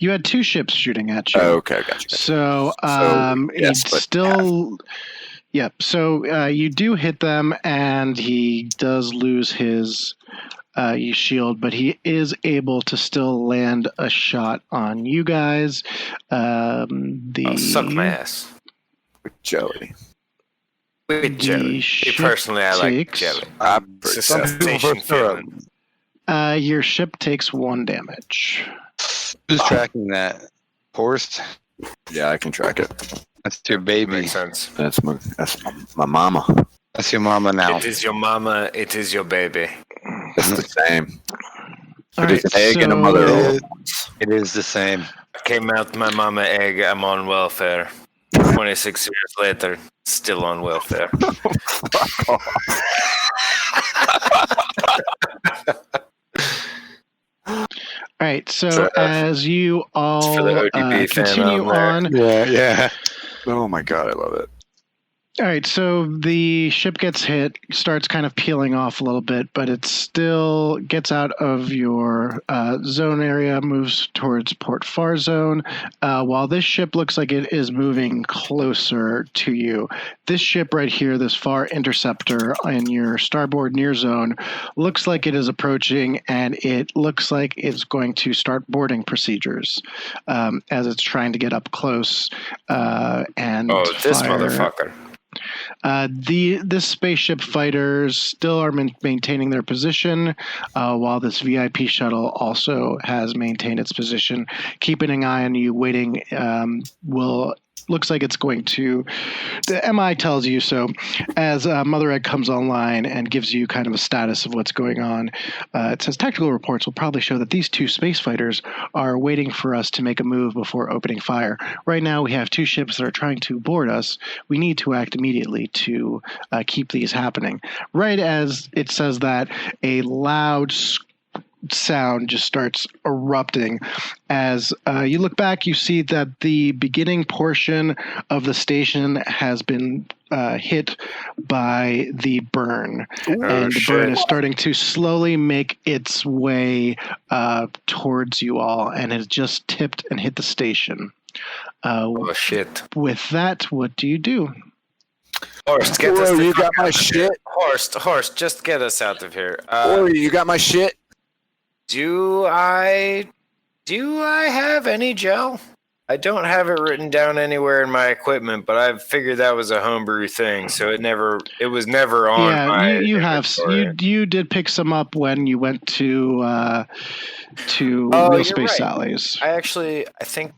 You had two ships shooting at you. Oh, okay, gotcha. So, yes, it's still. Yep. So you do hit them, and he does lose his shield, but he is able to still land a shot on you guys. Suck my ass. With Joey. With Joey. Personally, I like Joey. It's a sensation feeling. Your ship takes 1 damage. Who's tracking that? Horst? Yeah, I can track it. That's your baby. Makes sense. That's my mama. That's your mama now. It is your mama. It is your baby. It's the same. All It is an egg and a mother. It is the same. I came out my mama egg. I'm on welfare. 26 years later, still on welfare. All right, so as you all continue on, yeah. Oh my god, I love it. All right, so the ship gets hit, starts kind of peeling off a little bit, but it still gets out of your zone area, moves towards Port Far zone. While this ship looks like it is moving closer to you, this ship right here, this Far Interceptor in your starboard near zone, looks like it is approaching, and it looks like it's going to start boarding procedures as it's trying to get up close and this fire. Motherfucker. This spaceship fighters still are maintaining their position, while this VIP shuttle also has maintained its position, keeping an eye on you, waiting. Looks like it's going to. The MI tells you so. As Mother Egg comes online and gives you kind of a status of what's going on, it says tactical reports will probably show that these 2 space fighters are waiting for us to make a move before opening fire. Right now, we have 2 ships that are trying to board us. We need to act immediately to keep these happening. Right as it says that, a loud sound just starts erupting. As you look back, you see that the beginning portion of the station has been hit by the burn. And the burn is starting to slowly make its way towards you all, and it just tipped and hit the station. Shit. With that, what do you do? Horst, get us you got my shit? Horst, just get us out of here. You got my shit? Do I have any gel? I don't have it written down anywhere in my equipment, but I figured that was a homebrew thing, so it was never on. Yeah, you did pick some up when you went to Real Space Sally's. I think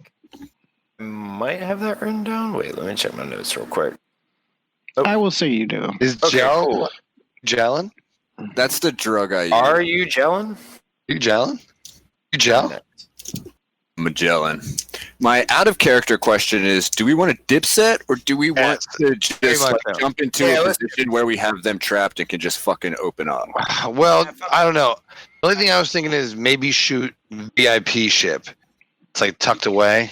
I might have that written down. Wait, let me check my notes real quick. Oh. I will say you do. Is gel gelling? That's the drug I use. Are you gelling? You gelling? You gel? Magellan. My out of character question is: do we want a dipset, or do we want to just jump into a position where we have them trapped and can just fucking open up? Well, I don't know. The only thing I was thinking is maybe shoot VIP ship. It's like tucked away.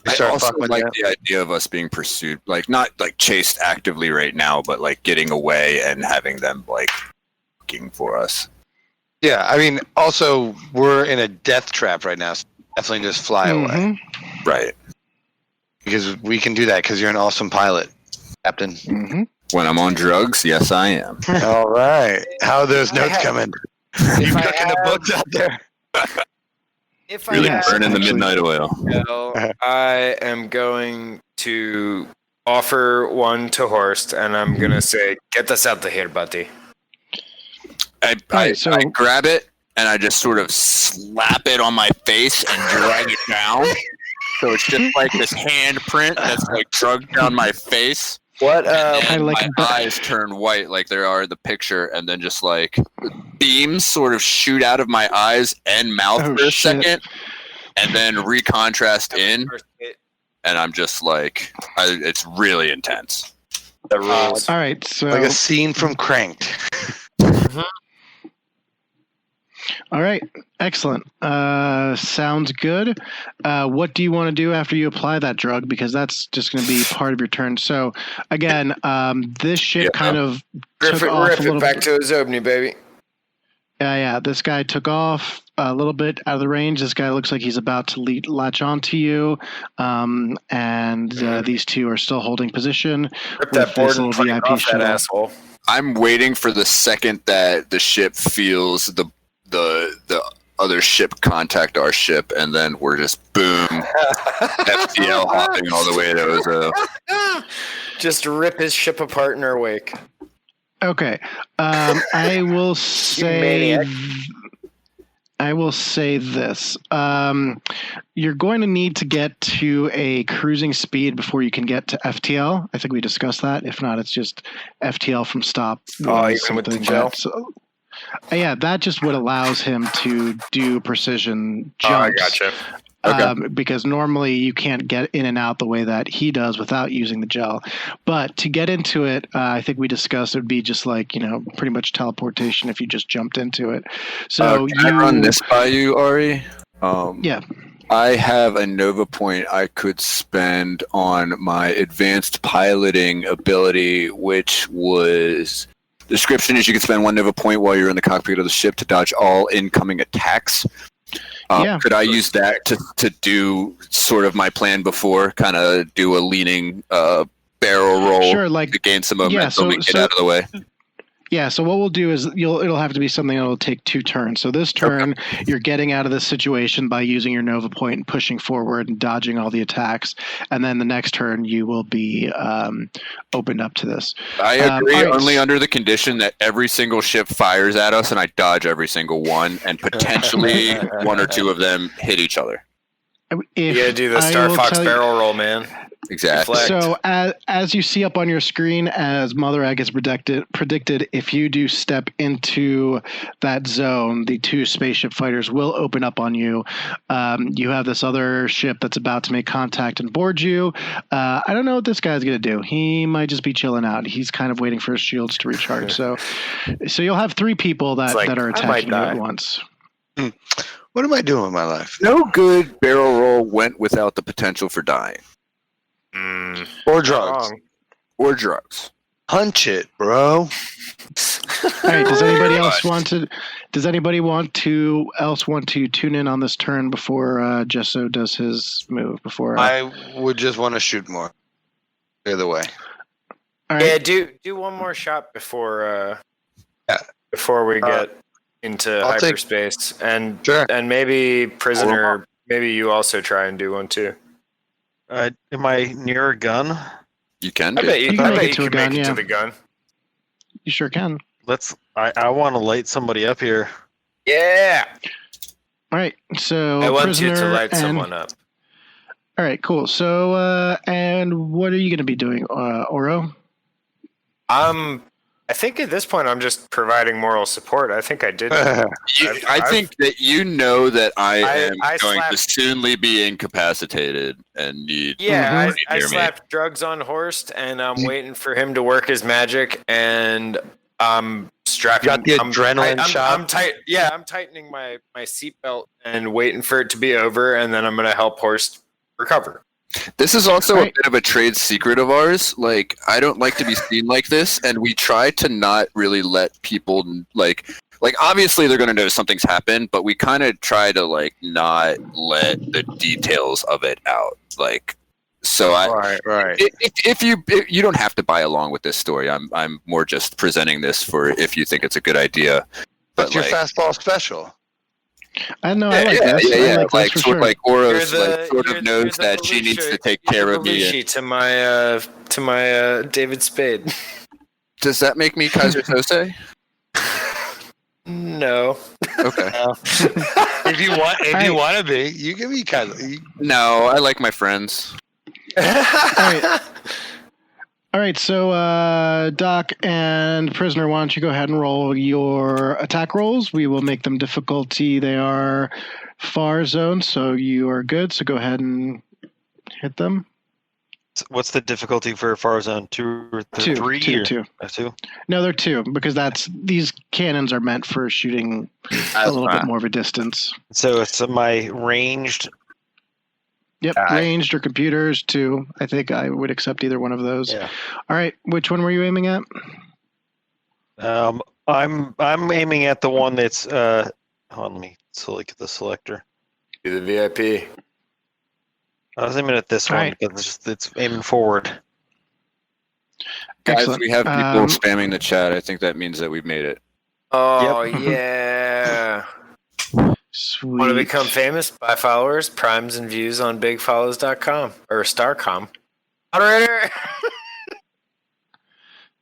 I also like the idea of us being pursued, like not like chased actively right now, but like getting away and having them like looking for us. Yeah, I mean, also we're in a death trap right now, so definitely just fly away. Right. Because we can do that because you're an awesome pilot, Captain. Mm-hmm. When I'm on drugs, yes, I am. All right. How are those notes coming? You cooking the books out there? If really burning the midnight oil. I am going to offer one to Horst, and I'm going to say, get us out of here, buddy. I grab it, and I just sort of slap it on my face and drag it down. So it's just like this handprint that's like drugged down my face. What? And my eyes turn white like they are in the picture, and then just like beams sort of shoot out of my eyes and mouth for a second, and then recontrast in, and I'm just like, it's really intense. The rules. All right, so Like a scene from Cranked. all right, excellent. Sounds good. What do you want to do after you apply that drug? Because that's just going to be part of your turn. So again, this ship kind of took off a little back to his Zobni, baby. Yeah. This guy took off a little bit out of the range. This guy looks like he's about to latch onto you, and these two are still holding position. Rip that board and fucking off that asshole. I'm waiting for the second that the ship feels the other ship contact our ship, and then we're just boom, FTL hopping all the way to Ozo. Just rip his ship apart in our wake. Okay, I will say. I will say this. You're going to need to get to a cruising speed before you can get to FTL. I think we discussed that. If not, it's just FTL from stop. Even with the gel? Yeah, that just what allows him to do precision jumps. Oh, I gotcha. Okay. Because normally you can't get in and out the way that he does without using the gel. But to get into it, I think we discussed it would be just like, pretty much teleportation if you just jumped into it. So can I run this by you, Ari? Yeah. I have a Nova point I could spend on my advanced piloting ability, which was... Description is you can spend 1 Nova point while you're in the cockpit of the ship to dodge all incoming attacks. Could I use that to do sort of my plan before, kind of do a leaning barrel roll to gain some momentum and get out of the way? Yeah, so what we'll do is it'll have to be something that'll take 2 turns. So this turn, you're getting out of this situation by using your Nova point and pushing forward and dodging all the attacks. And then the next turn, you will be opened up to this. I agree, only under the condition that every single ship fires at us and I dodge every single one, and potentially 1 or 2 of them hit each other. You gotta do the Star Fox barrel roll, man. Exactly. So as you see up on your screen, as Mother Egg has predicted, if you do step into that zone, the 2 spaceship fighters will open up on you. You have this other ship that's about to make contact and board you. I don't know what this guy's going to do. He might just be chilling out. He's kind of waiting for his shields to recharge. So you'll have 3 people that are attacking you at once. What am I doing with my life? No good barrel roll went without the potential for dying. Or drugs. Or drugs. Punch it, bro. All right. Does anybody else want to tune in on this turn before Gesso does his move? I would just want to shoot more. Either way. All right. Yeah, do one more shot before we get into hyperspace, and maybe prisoner. Maybe you also try and do one too. Am I near a gun? You can. I bet you can make it to the gun. You sure can. I want to light somebody up here. Yeah. All right. So I want you to light someone up. All right. Cool. So and what are you going to be doing, Oro? I think at this point I'm just providing moral support. I think I did. I think that that I am going to soonly be incapacitated and need. Yeah, I slapped drugs on Horst, and I'm waiting for him to work his magic, and I'm strapping. Got the adrenaline shot. I'm tight. Yeah, I'm tightening my seatbelt and waiting for it to be over, and then I'm going to help Horst recover. This is also a bit of a trade secret of ours. Like, I don't like to be seen like this, and we try to not really let people like obviously they're going to know something's happened, but we kind of try to not let the details of it out. So right. If you don't have to buy along with this story. I'm more just presenting this for if you think it's a good idea. But your fastball special. I know. I like this. Yeah. Like Oro's sort of knows that she needs to take care of me. To my David Spade. Does that make me Kaiser Sose? No. Okay. If you want to be, you can be Kaiser. No, I like my friends. All All right, so Doc and Prisoner, why don't you go ahead and roll your attack rolls? We will make them difficulty. They are far zone, so you are good. So go ahead and hit them. What's the difficulty for Far Zone? 2 or 3? Two. 2? No, they're 2 because these cannons are meant for shooting a little bit more of a distance. So it's my ranged. Yep, ranged or computers 2. I think I would accept either one of those. Yeah. All right, which one were you aiming at? I'm aiming at the one that's. Hold on, let me look at the selector. The VIP. I was aiming at this one, right. but it's aiming forward. Guys, Excellent. we have people spamming the chat. I think that means that we've made it. Oh, yeah. Sweet. Want to become famous? Buy followers, primes, and views on bigfollows.com or Starcom. Moderator!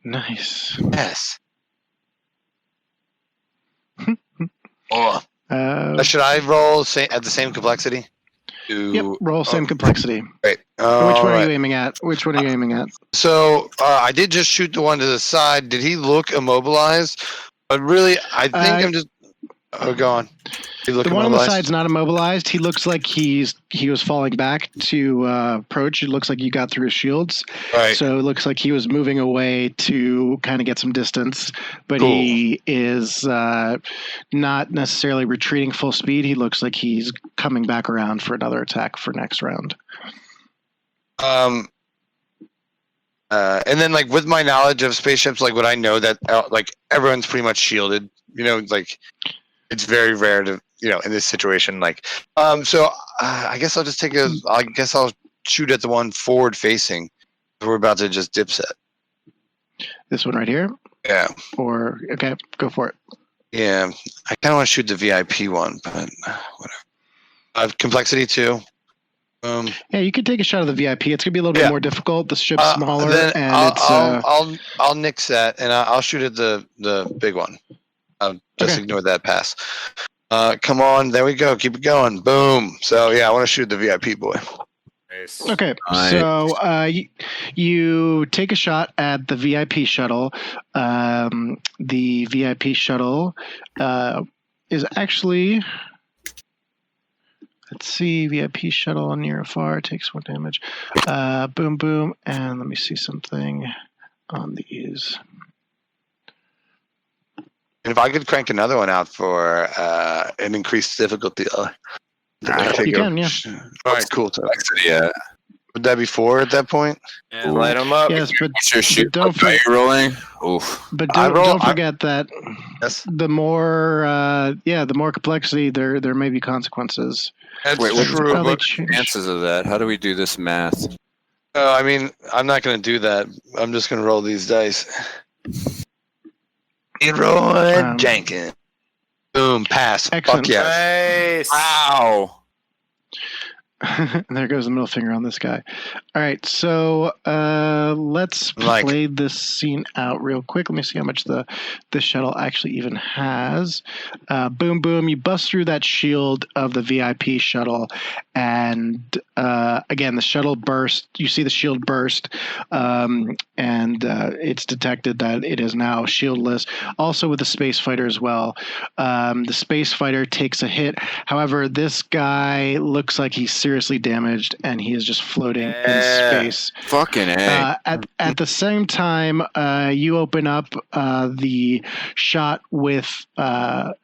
Nice. Yes. Should I roll at the same complexity? Yep, roll same complexity. Great. Which one are you aiming at? So I did just shoot the one to the side. Did he look immobilized? But really, I think I'm just. Oh, go on. The one on the side's not immobilized. He looks like he was falling back to approach. It looks like you got through his shields. Right. So it looks like he was moving away to kind of get some distance, but Cool. He is not necessarily retreating full speed. He looks like he's coming back around for another attack for next round. And then like with my knowledge of spaceships, like would I know that like everyone's pretty much shielded? You know, like it's very rare to in this situation. Like, so I guess I'll just I'll shoot at the one forward facing. We're about to just dipset. This one right here. Yeah. Or okay, go for it. Yeah, I kind of want to shoot the VIP one, but whatever. Complexity 2. Yeah, you could take a shot of the VIP. It's gonna be a little bit more difficult. The ship's smaller, then and I'll nix that, and I'll shoot at the big one. I'll just ignore that pass. Come on, there we go. Keep it going. Boom. So yeah, I want to shoot the VIP boy. Nice. Okay, so you take a shot at the VIP shuttle. The VIP shuttle is actually. Let's see, VIP shuttle near or far takes 1 damage. Boom, boom, and let me see something on these. And if I could crank another one out for an increased difficulty, You can, yeah. All right, cool. Yeah. Would that be 4 at that point? And light them up. Yes, but Don't forget rolling. Oof. But don't forget that the more complexity, there may be consequences. That's Wait, true. what chances of that? How do we do this math? I mean, I'm not going to do that. I'm just going to roll these dice. Leroy Jenkins. Boom, pass. Excellent. Fuck yes. Nice. Wow. There goes the middle finger on this guy. All right, so let's play this scene out real quick. Let me see how much the shuttle actually even has. Boom, boom. You bust through that shield of the VIP shuttle, and again, the shuttle burst. You see the shield burst, and it's detected that it is now shieldless. Also with the space fighter as well. The space fighter takes a hit. However, this guy looks like he's seriously damaged, and he is just floating in space. Fucking A. At the same time, you open up the shot with, a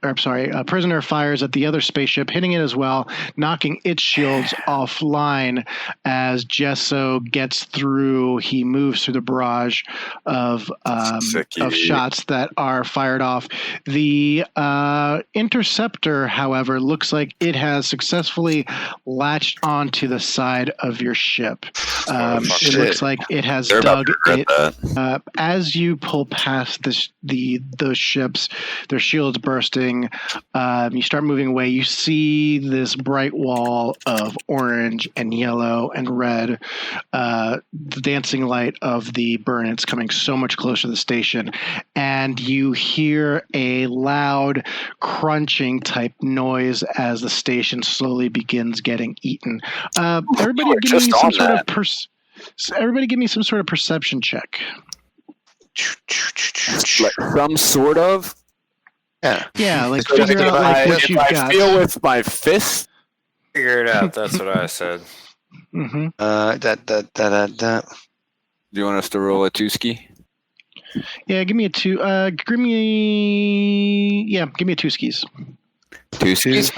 prisoner fires at the other spaceship, hitting it as well, knocking its shields offline as Gesso gets through. He moves through the barrage of shots that are fired off. The interceptor, however, looks like it has successly latched onto the side of your ship. It looks like it has dug it. As you pull past those ships, their shields bursting, you start moving away. You see this bright wall of orange and yellow and red, the dancing light of the burnets coming so much closer to the station, and you hear a loud crunching type noise as the station slowly begins getting eaten. Everybody give me some sort of So everybody give me some sort of perception check. Like some sort of. Yeah, like So figure out like what If you've I got. feel with my fist. Figure it out. That's what I said. Mm-hmm. Da. Do you want us to roll a 2-ski? Yeah, give me a 2. Give me a 2 skis. 2 skis?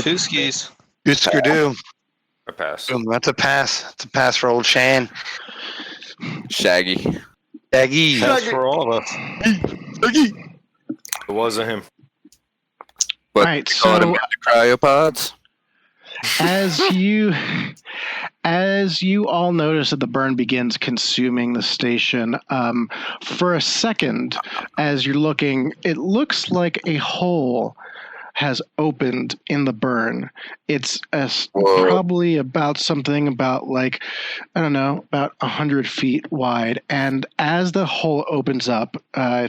Two skis. Good skidoo. I pass. Boom, that's a pass. That's a pass for old Shan. Shaggy. Daggy. That's for all of us. It wasn't him. What, All right, they call it so cryopods? as you all notice that the burn begins consuming the station, for a second, as you're looking, it looks like a hole has opened in the burn. It's probably about like, I don't know, about 100 feet wide. And as the hole opens up,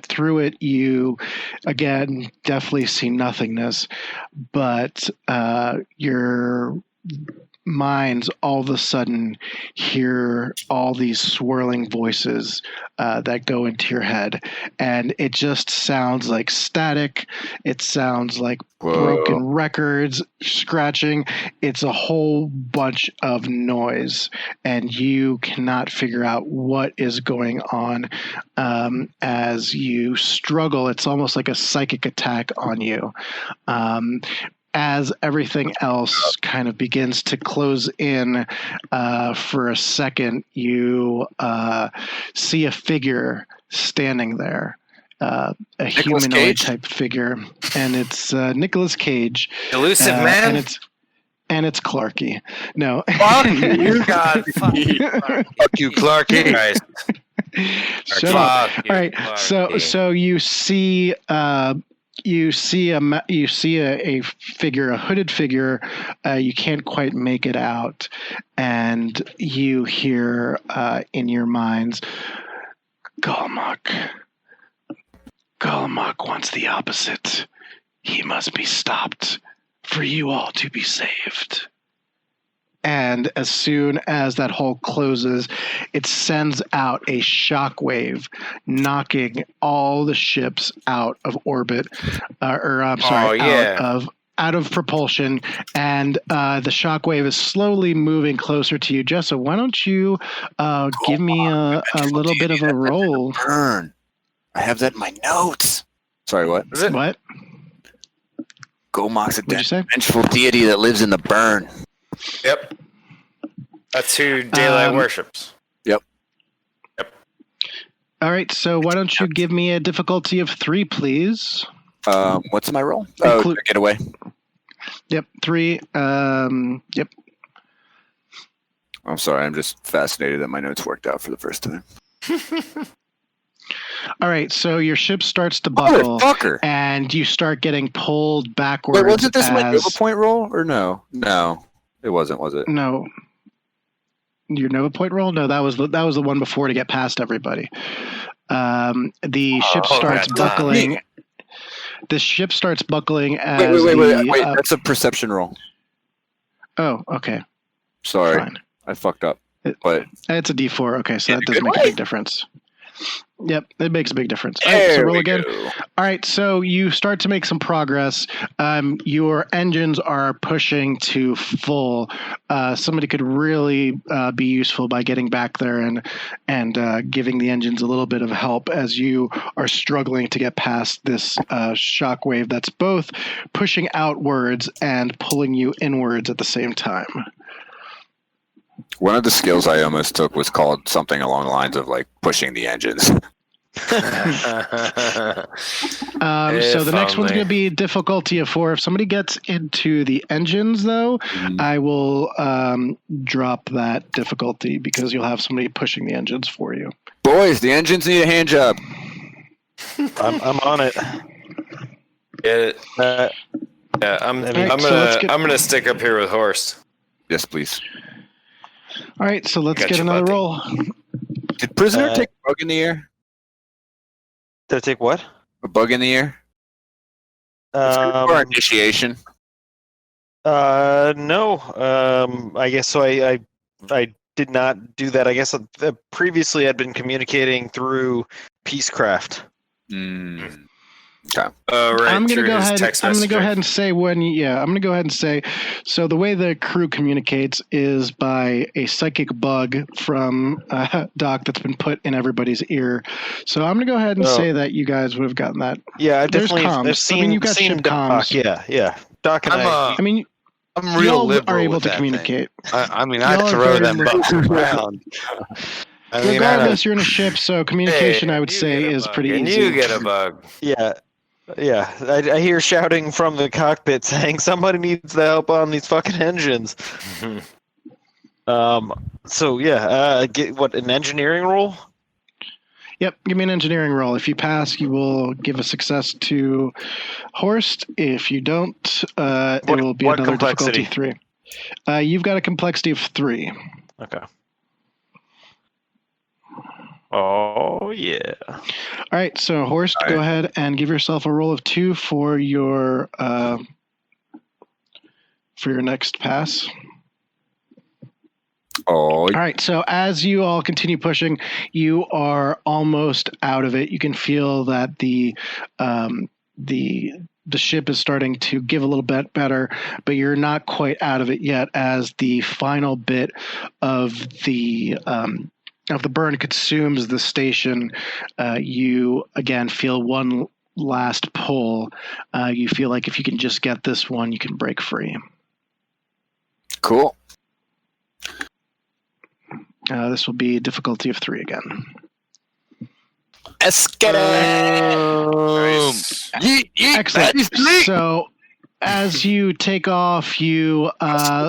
through it, you, again, definitely see nothingness. But your minds all of a sudden hear all these swirling voices that go into your head, and it just sounds like static. It sounds like broken records scratching. It's a whole bunch of noise, and you cannot figure out what is going on. As you struggle, it's almost like a psychic attack on you. As everything else kind of begins to close in, for a second, you see a figure standing there, a humanoid type figure, and it's Nicolas Cage. Elusive man? And it's Clarky. No. Fuck you, God. Fuck you, Clarky. Christ. Shut up. All right. So you see you see a figure, a hooded figure. You can't quite make it out, and you hear in your minds, Gulmok wants the opposite. He must be stopped for you all to be saved. And as soon as that hole closes, it sends out a shockwave, knocking all the ships out of orbit, out of propulsion. And the shockwave is slowly moving closer to you. Jessa, why don't you give me a little bit of a roll? Burn. I have that in my notes. Sorry, what? Is it? What? Gomok's a What'd you say? vengeful deity that lives in the burn. Yep. That's who Daylight worships. Yep. All right, so why don't you give me a difficulty of 3, please? What's my roll? Get away. Yep, 3. Yep. I'm sorry, I'm just fascinated that my notes worked out for the first time. All right, so your ship starts to buckle, Motherfucker. and you start getting pulled backwards. Wait, wasn't this my Nova Point roll, or no? No, it wasn't, was it? No. Your Nova Point roll? No, that was the one before to get past everybody. The ship starts buckling. The ship starts buckling as Wait. That's a perception roll. Oh, okay. Sorry, Fine. I fucked up. But It's a D4. Okay, so that does good make a way? big difference. Yep, it makes a big difference. All right, so roll again. Go. All right, so you start to make some progress. Your engines are pushing to full. Somebody could really be useful by getting back there and giving the engines a little bit of help as you are struggling to get past this shockwave that's both pushing outwards and pulling you inwards at the same time. One of the skills I almost took was called something along the lines of like pushing the engines. So the next one's going to be difficulty of 4. If somebody gets into the engines, though, I will drop that difficulty because you'll have somebody pushing the engines for you. Boys, the engines need a hand job. I'm on it. Get it? Yeah, I'm gonna stick up here with Horst. Yes, please. All right, so let's Got get you, another buddy. roll. Did prisoner take a bug in the air? Did I take what? A bug in the air? Or initiation? No. I guess so. I did not do that. I guess previously I'd been communicating through Peacecraft. Okay. Right. I'm gonna go ahead. I'm gonna go messaging. ahead and say I'm gonna go ahead and say. So the way the crew communicates is by a psychic bug from Doc that's been put in everybody's ear. So I'm gonna go ahead and say that you guys would have gotten that. Yeah, I've There's definitely. comms. I've seen. I mean, you've got seen ship Doc. comms. Yeah. Doc and I mean, I'm real y'all liberal are able with to that communicate. thing. I mean, Y'all I are throw very them liberal. bucks around. I mean, Regardless, you're in a ship, so communication, Hey, I would you say, get a is bug, pretty and easy. you get a bug. Yeah. I hear shouting from the cockpit saying somebody needs the help on these fucking engines. So yeah, get what, an engineering roll? Yep, give me an engineering roll. If you pass, you will give a success to Horst. If you don't, it will be what another complexity? difficulty 3. You've got a complexity of 3. Okay. Oh yeah. All right, so Horst, go ahead and give yourself a roll of 2 for your next pass. Oh, All right, so as you all continue pushing, you are almost out of it. You can feel that the ship is starting to give a little bit better, but you're not quite out of it yet. As the final bit of the burn consumes the station, you again feel one last pull. You feel like if you can just get this one, you can break free. cool. This will be a difficulty of 3 again. Let's get it. Nice. Excellent. So, as you take off, you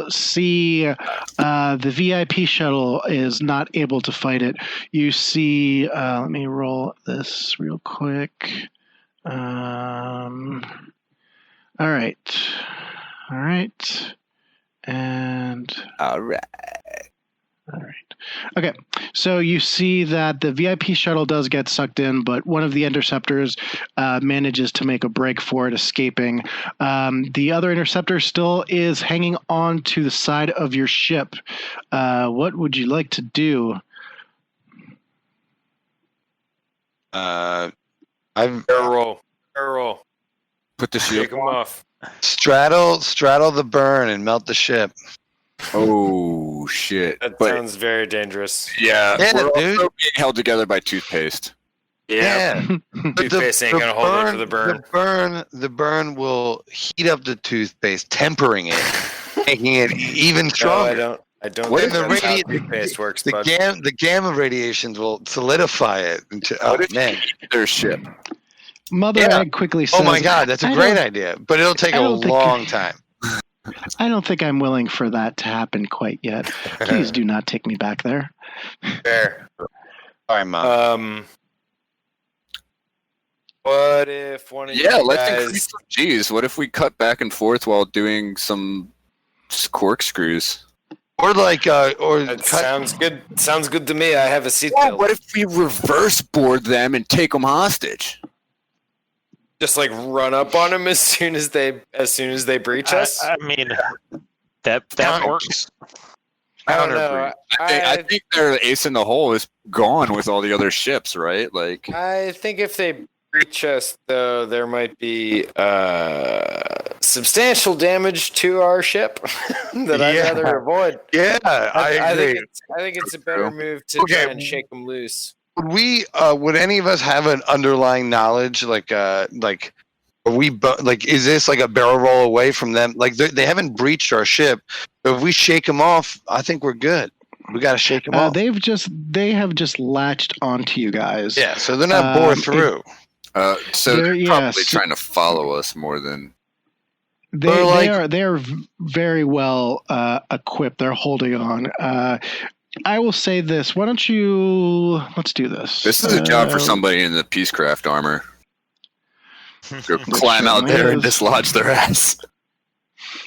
see the VIP shuttle is not able to fight it. You see, let me roll this real quick. All right. And All right. all right. Okay. So you see that the VIP shuttle does get sucked in, but one of the interceptors manages to make a break for it, escaping. The other interceptor still is hanging on to the side of your ship. What would you like to do? I've Barrel roll. Put the Take shield. them off. straddle the burn and melt the ship. Oh shit! That But sounds very dangerous. yeah, Yeah, we're dude. also being held together by toothpaste. Yeah. Toothpaste ain't gonna hold it for the burn. The burn will heat up the toothpaste, tempering it, making it even No, stronger. I don't What think if the that's how radi- toothpaste works, The bud. gamma radiations will solidify it into. What Oh if man! their ship? Mother Yeah. Egg quickly says, Oh my God, that's a "I great don't- idea, but it'll take I a don't think- long time. I don't think I'm willing for that to happen quite yet. Please do not take me back there." Fair. Sorry, Mom. What if one of Yeah, you let's guys? increase. Jeez, what if we cut back and forth while doing some corkscrews? Or like, or That cut. sounds good. Sounds good to me. I have a seat Yeah, belt. what if we reverse board them and take them hostage? Just like run up on them as soon as they breach us. I mean, that works. I don't counter know. I think their ace in the hole is gone with all the other ships, right? Like, I think if they breach us, though, there might be substantial damage to our ship that I'd Yeah. rather avoid. Yeah, I agree. I think it's a better move to Okay. try and shake them loose. Would we? Would any of us have an underlying knowledge, like, are we? Like, is this like a barrel roll away from them? Like, they haven't breached our ship, but if we shake them off, I think we're good. We got to shake them off. They have just latched onto you guys. Yeah, so they're not bore it- through. so they're Yeah, probably so- trying to follow us more than. They are very well equipped. They're holding on. I will say this. Why don't you? Let's do this. This is a job for somebody in the Peacecraft armor. Go climb out certainly there and is. dislodge their ass.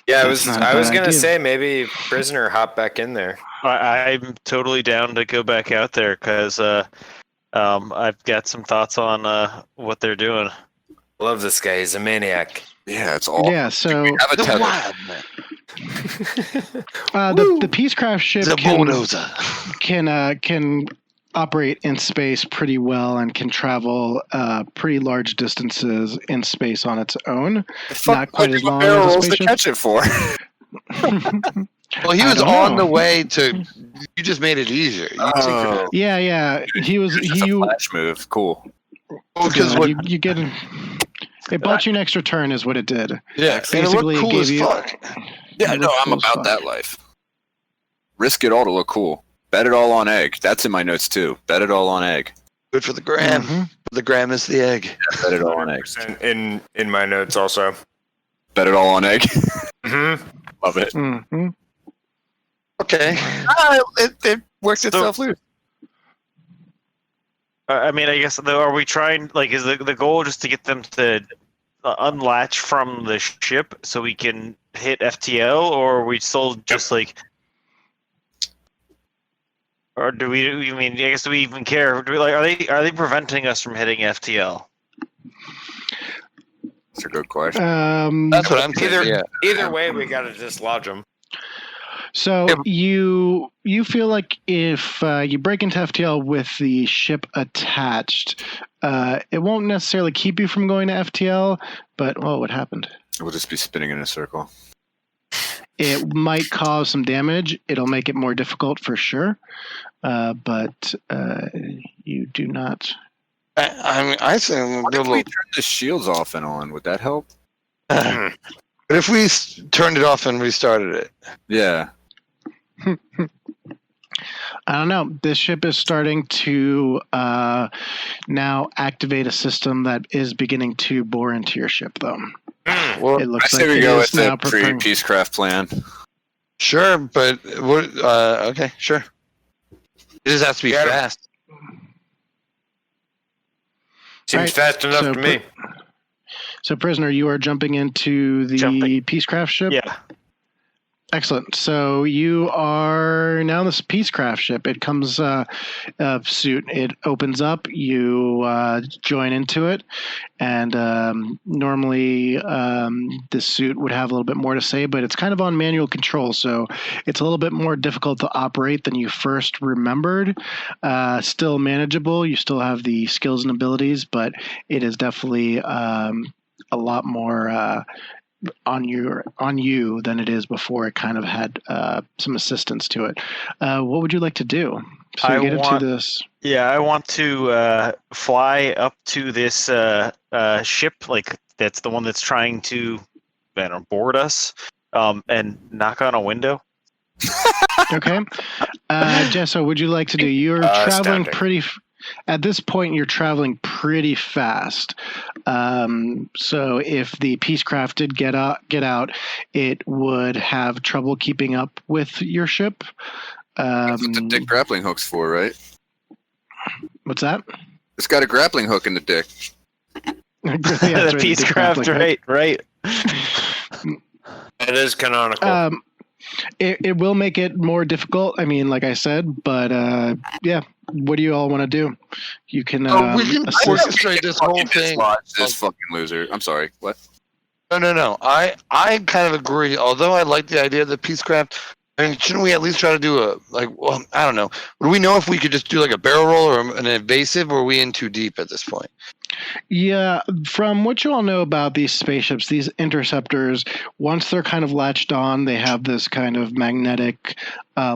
Yeah, That's not a I was bad gonna idea. say maybe prisoner hop back in there. I'm totally down to go back out there because I've got some thoughts on what they're doing. Love this guy. He's a maniac. Yeah, it's all. Yeah, so Have a The tether. wild man. the Peacecraft ship The can bulldozer. can operate in space pretty well and can travel pretty large distances in space on its own. The fuck Not quite as long barrel as a rolls to spaceship. catch it for. Well, he I was don't on know. the way to. You just made it easier. Oh, Yeah. He was it's just a flash move. Cool. Because yeah, what? you get it bought you an extra turn is what it did. Yeah, and it Basically, looked it cool gave as you- fuck. Yeah, It no, looked I'm cool as about fuck. that life. Risk it all to look cool. Bet it all on egg. That's in my notes too. Bet it all on egg. Good for the gram. Mhm. The gram is the egg. Bet it all on egg. In my notes also. Bet it all on egg. Mm-hmm. Love it. Mhm. Okay. It works itself loose. I mean, I guess though, are we trying? Like, is the goal just to get them to unlatch from the ship so we can hit FTL, or are we still just like? Or do we? I mean, I guess do we even care? Do we, like, are they preventing us from hitting FTL? That's a good question. That's what I'm saying. Yeah. Either way, we gotta dislodge them. So you feel like if you break into FTL with the ship attached, it won't necessarily keep you from going to FTL, but what happened? We'll just be spinning in a circle. It might cause some damage. It'll make it more difficult for sure, but you do not. I mean, I think What if we turn the shields off and on? Would that help? But if we turned it off and restarted it, Yeah. I don't know. This ship is starting to now activate a system that is beginning to bore into your ship, though. well, It I looks say like we it go is with now the preparing. pre-Peacecraft plan. sure, but what? Okay, sure. It just has to be Yeah. fast. Seems Right, fast enough so to me. So, prisoner, you are jumping into the Jumping. Peacecraft ship. Yeah. Excellent. So you are now this Peacecraft ship. It comes suit. It opens up. You join into it, and normally this suit would have a little bit more to say, but it's kind of on manual control, so it's a little bit more difficult to operate than you first remembered. Still manageable. You still have the skills and abilities, but it is definitely a lot more. On you than it is before. It kind of had some assistance to it. What would you like to do? So I we get want- into this. Yeah, I want to fly up to this ship, like that's the one that's trying to, board us, and knock on a window. Okay, Jesso, would you like to do? You're traveling Astounding. at this point. You're traveling pretty fast. So if the Peacecraft did get out, it would have trouble keeping up with your ship. That's what the dick grappling hook's for, right? What's that? It's got a grappling hook in the dick. Yeah, that's The right, Peacecraft, grappling hook. right. It is canonical. It will make it more difficult. I mean, like I said, but yeah. What do you all want to do? You can. We can assist- orchestrate this whole Fucking thing. dislodge this fucking loser. I'm sorry. What? No. I kind of agree. Although I like the idea of the Peacecraft, I mean, shouldn't we at least try to do I don't know. Would we know if we could just do like a barrel roll or an evasive, or are we in too deep at this point? Yeah, from what you all know about these spaceships, these interceptors, once they're kind of latched on, they have this kind of magnetic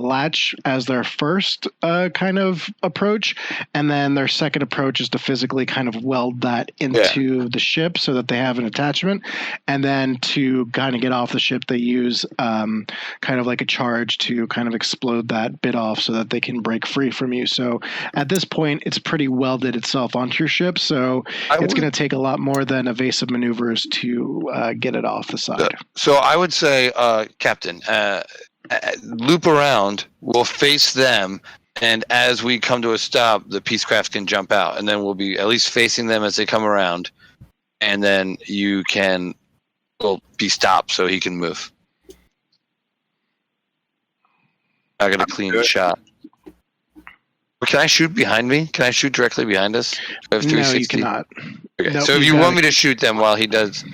latch as their first kind of approach, and then their second approach is to physically kind of weld that into the ship so that they have an attachment, and then to kind of get off the ship, they use kind of like a charge to kind of explode that bit off so that they can break free from you. So at this point, it's pretty welded itself onto your ship, so it's going to take a lot more than evasive maneuvers to get it off the side. So I would say, Captain, loop around. We'll face them, and as we come to a stop, the Peacecraft can jump out, and then we'll be at least facing them as they come around, and then you can be stopped so he can move. I got a clean shot. Can I shoot behind me? Can I shoot directly behind us? I have No, 360. you cannot. Okay. Nope, So if you you gotta- want me to shoot them while he does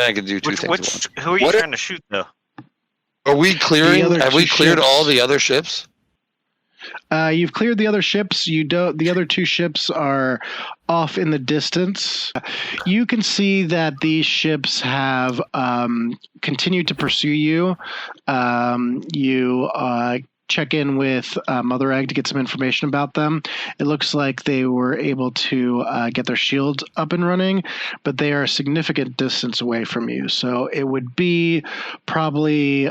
I could do two things at once. Who are you trying to shoot, though? Are we clearing? Have we cleared ships. all the other ships? You've cleared the other ships. You don't. The other two ships are off in the distance. You can see that these ships have continued to pursue you. You check in with Mother Egg to get some information about them. It looks like they were able to get their shields up and running, but they are a significant distance away from you. So it would be probably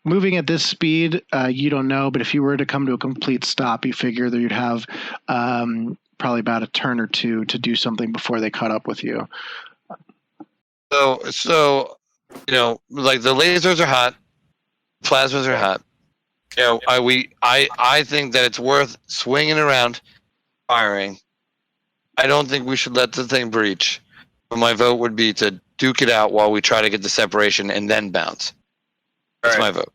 moving at this speed. You don't know, but if you were to come to a complete stop, you figure that you'd have probably about a turn or two to do something before they caught up with you. So like the lasers are hot, plasmas are hot. I think that it's worth swinging around, firing. I don't think we should let the thing breach. But my vote would be to duke it out while we try to get the separation and then bounce. That's my vote.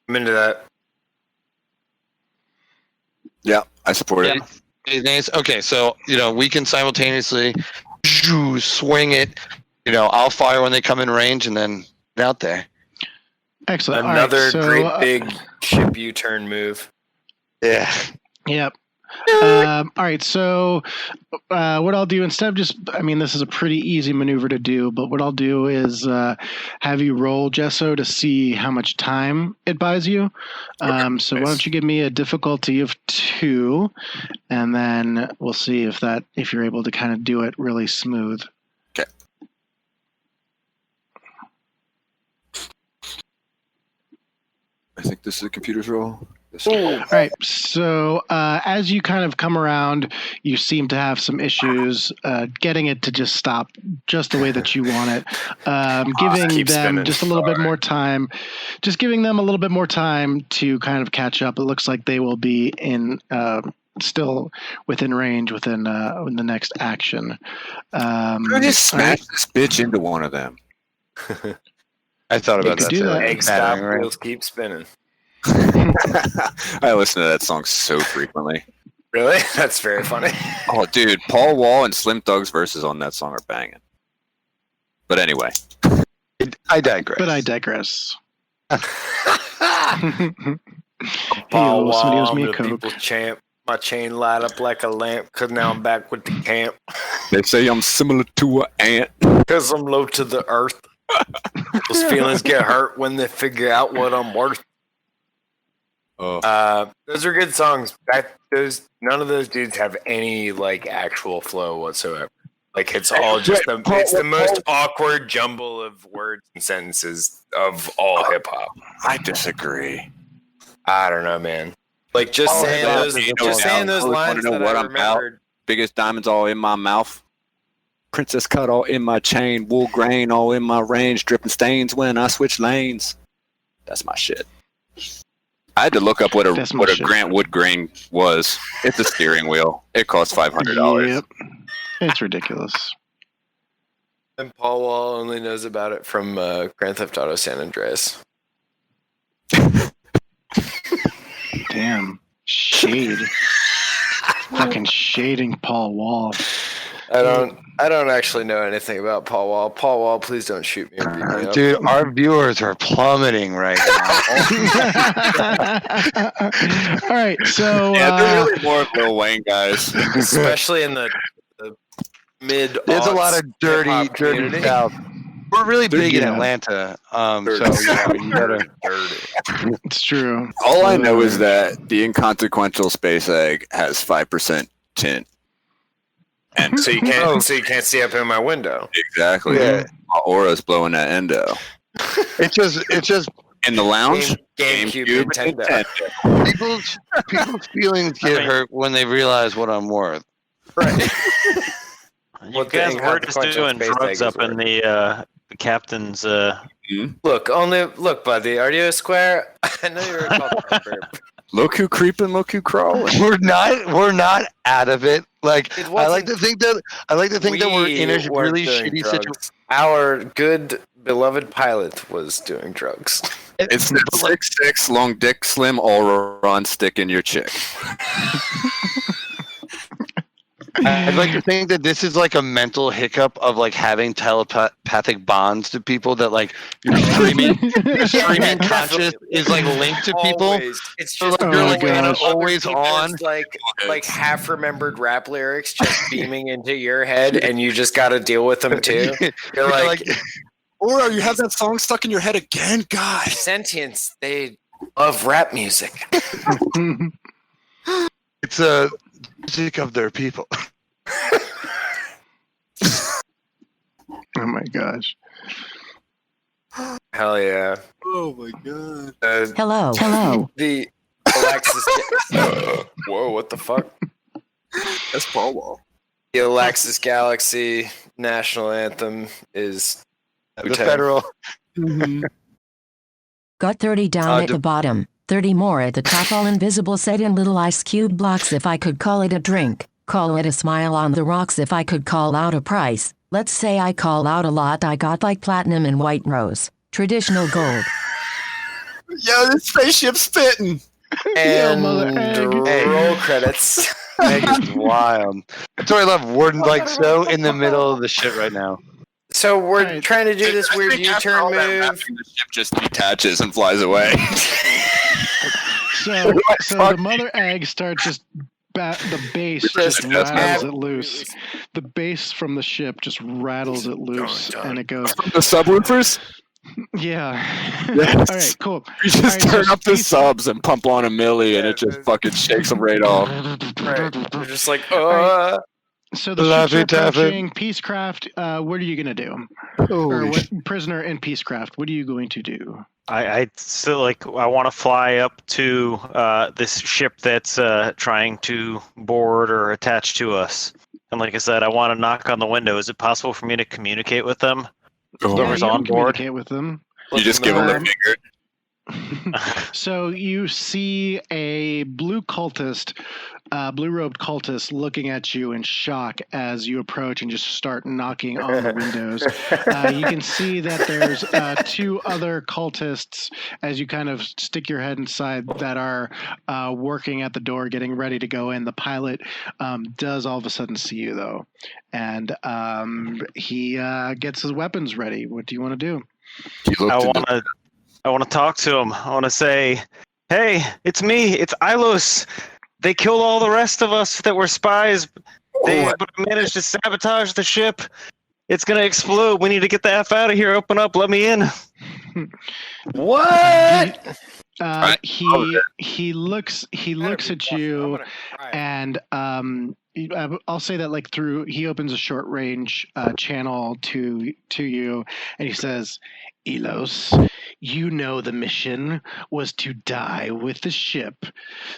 I'm into that. Yeah, I support it. Okay, so we can simultaneously swing it. I'll fire when they come in range, and then get out there. Excellent. Another great big ship U-turn move. Yeah. Yep. All right. So what I'll do instead of this is a pretty easy maneuver to do, but what I'll do is have you roll Gesso to see how much time it buys you. So why don't you give me a difficulty of 2, and then we'll see if you're able to kind of do it really smooth. Okay. I think this is a computer's roll. All right. So as you kind of come around, you seem to have some issues getting it to just stop just the way that you want it. Giving them just a little bit more time. Just giving them a little bit more time to kind of catch up. It looks like they will be in still within range in the next action. I just smash this bitch into one of them. I thought about that. Egg stop, wheels keep spinning. I listen to that song so frequently. Really? That's very funny. Oh, dude, Paul Wall and Slim Thug's verses on that song are banging. But anyway, I digress. Paul Wall, somebody owes me a the Coke. people's champ. My chain light up like a lamp, cause now I'm back with the camp. They say I'm similar to an ant. Cause I'm low to the earth. Those feelings get hurt when they figure out what I'm worth. Those are good songs. None of those dudes have any actual flow whatsoever. It's all just it's the most awkward jumble of words and sentences of all hip hop. I disagree. I don't know, man. Saying those lines that I remembered. Biggest diamonds all in my mouth. Princess cut all in my chain. Wool grain all in my range. Dripping stains when I switch lanes. That's my shit. I had to look up what a Grant Wood grain was. It's a steering wheel. It costs $500. Yep. It's ridiculous. And Paul Wall only knows about it from Grand Theft Auto San Andreas. Damn. Shade. Fucking shading Paul Wall. I don't actually know anything about Paul Wall. Paul Wall, please don't shoot me. Dude, our viewers are plummeting right now. All right, so they're really more of Lil Wayne guys, especially in the mid. There's a lot of dirty South. We're really big in Atlanta, you gotta. It's true. All I know is that the Inconsequential Space Egg has 5% tint. And so you can't see up in my window. Exactly. Yeah. My aura's blowing that endo. It's just in the lounge. GameCube, Nintendo. People's feelings get hurt when they realize what I'm worth. Right. You guys were just doing drugs up in the captain's. Look, buddy. Are you a square? I know you're a burp. Look who creeping, look who crawling. We're not out of it. I like to think that we're in a really shitty situation. Our good beloved pilot was doing drugs. It's the 6'6" long dick slim all-around stick in your chick. I'd like to think that this is like a mental hiccup of like having telepathic bonds to people that like your streaming conscious is like linked to people. Always. It's So just like, you're like gosh. kind of other always on. people's, like half remembered rap lyrics just beaming into your head, and you just got to deal with them too. You're like Or you have that song stuck in your head again, guys. sentience. They love rap music. It's a music of their people. Oh my gosh. Hell yeah. Oh my god. Hello. The Alexis. Whoa! What the fuck? That's Paul Wall. The Alexis Galaxy national anthem is The federal. Got 30 down at the bottom, 30 more at the top, all invisible, set in little ice cube blocks. If I could call it a drink, call it a smile on the rocks. If I could call out a price, let's say I call out a lot. I got like platinum and white rose, traditional gold. Yo, this spaceship's spitting. and Mother Egg. roll credits. Egg is wild. That's why I love Warden like so in the middle of the shit right now. So we're Right. trying to do this I weird think after U-turn all that move. rapping, the ship just detaches and flies away. So the mother egg starts just the base just Just rattles it loose. The base from the ship just rattles it loose, Dun, dun. and it goes, The subwoofers? yeah. Yes. All right, cool. You just Alright, so turn up the Space- subs and pump on a milli, and it just fucking shakes them right off. Right. We're just like, So the Laffy ships are Taffy. approaching Peacecraft. What are you gonna do? Or what prisoner in Peacecraft? What are you going to do? I still I want to fly up to this ship that's trying to board or attach to us. And like I said, I want to knock on the window. Is it possible for me to communicate with them? Whoever's you on can board. communicate with them. You just give them the Um, finger. So you see a blue cultist, blue-robed cultist, looking at you in shock as you approach and just start knocking on the windows. You can see that there's two other cultists as you kind of stick your head inside that are working at the door, getting ready to go in. The pilot does all of a sudden see you though, and he gets his weapons ready. What do you want to do? I want to talk to him. I want to say, "Hey, it's me. It's Ilos. They killed all the rest of us that were spies. But I managed to sabotage the ship. It's gonna explode. We need to get the F out of here. Open up. Let me in." what? He looks at you, and I'll say that he opens a short range channel to you, and he says, "Elos, you know the mission was to die with the ship.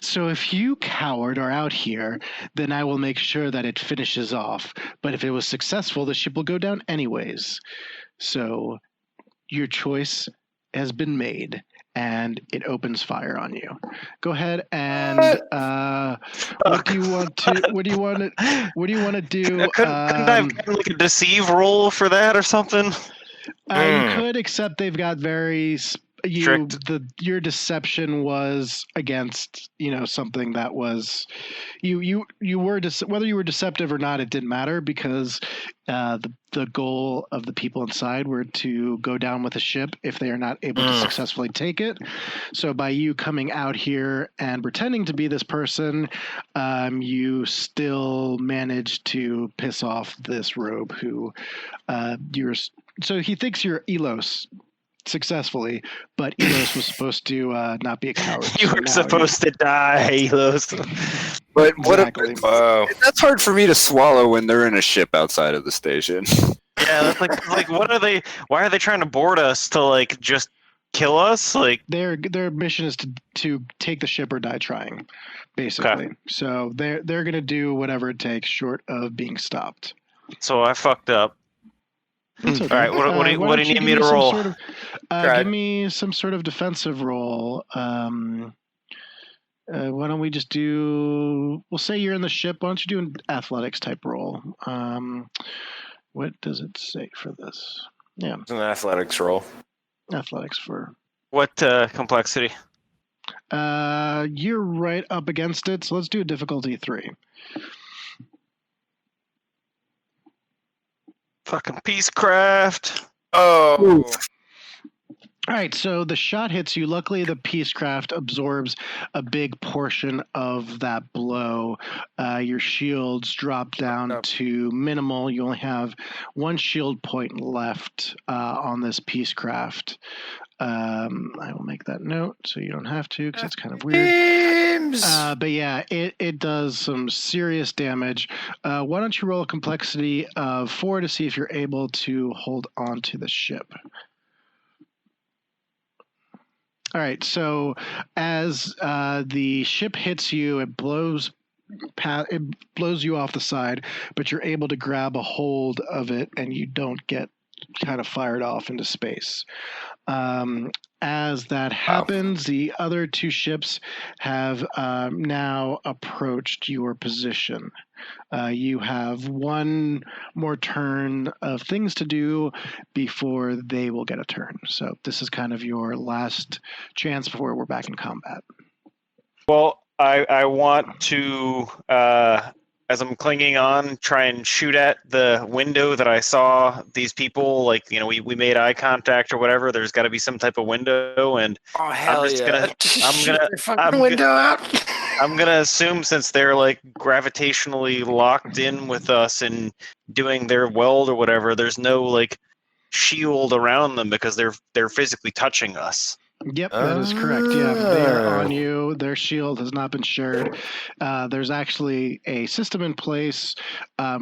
So if you, coward, are out here, then I will make sure that it finishes off. But if it was successful, the ship will go down anyways. So your choice has been made." And it opens fire on you. Go ahead and what do you want to do? Couldn't I have gotten a deceive roll for that or something? You could, except they've got very Strict. Your deception was against something that was you were whether you were deceptive or not, it didn't matter because the goal of the people inside were to go down with the ship if they are not able to successfully take it. So by you coming out here and pretending to be this person, you still managed to piss off this robe who so he thinks you're Elos successfely, but Elos was supposed to not be a coward. You were supposed to die, Elos. But what? Exactly. That's hard for me to swallow when they're in a ship outside of the station. Yeah, that's like what are they? Why are they trying to board us to just kill us? Their mission is to take the ship or die trying, basically. Okay. So they're gonna do whatever it takes, short of being stopped. So I fucked up. It's okay. All right, what do why you don't need me give to some roll? sort of- give me some sort of defensive roll. Why don't we just do? We'll say you're in the ship. Why don't you do an athletics type roll? What does it say for this? Yeah, It's an athletics roll. athletics for. What complexity? You're right up against it, so let's do a difficulty 3. Fucking Peacecraft. Oh. All right, so the shot hits you. Luckily, the Peacecraft absorbs a big portion of that blow. Your shields drop down to minimal. You only have one shield point left on this Peacecraft. I will make that note so you don't have to, because it's kind of weird. But yeah, it does some serious damage. Why don't you roll a complexity of 4 to see if you're able to hold on to the ship? All right, so as the ship hits you, it blows you off the side, but you're able to grab a hold of it and you don't get kind of fired off into space. As that happens, the other 2 ships have now approached your position. You have one more turn of things to do before they will get a turn. So this is kind of your last chance before we're back in combat. Well, I want to, as I'm clinging on, try and shoot at the window that I saw these people, like, you know, we made eye contact or whatever. There's got to be some type of window, and Oh, hell I'm just I'm gonna assume, since they're like gravitationally locked in with us and doing their weld or whatever, there's no like shield around them because they're physically touching us. Yep, that is correct. Yeah, they are on you. Their shield has not been shared. There's actually a system in place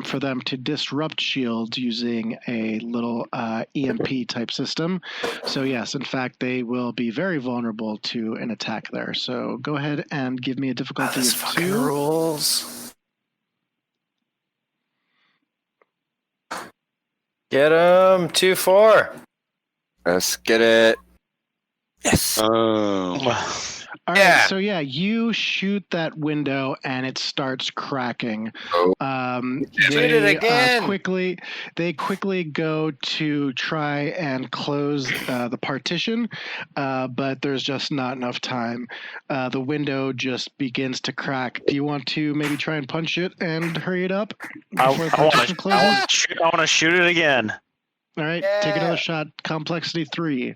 for them to disrupt shields using a little EMP type system. So yes, in fact, they will be very vulnerable to an attack there. So go ahead and give me a difficulty of 2. Rules. Get him. 2-4. Let's get it. Yes. All right, so yeah, you shoot that window and it starts cracking. Shoot it again. They quickly go to try and close the partition, but there's just not enough time. The window just begins to crack. Do you want to maybe try and punch it and hurry it up before the partition closes? I want to shoot it again. All right, take another shot. Complexity 3.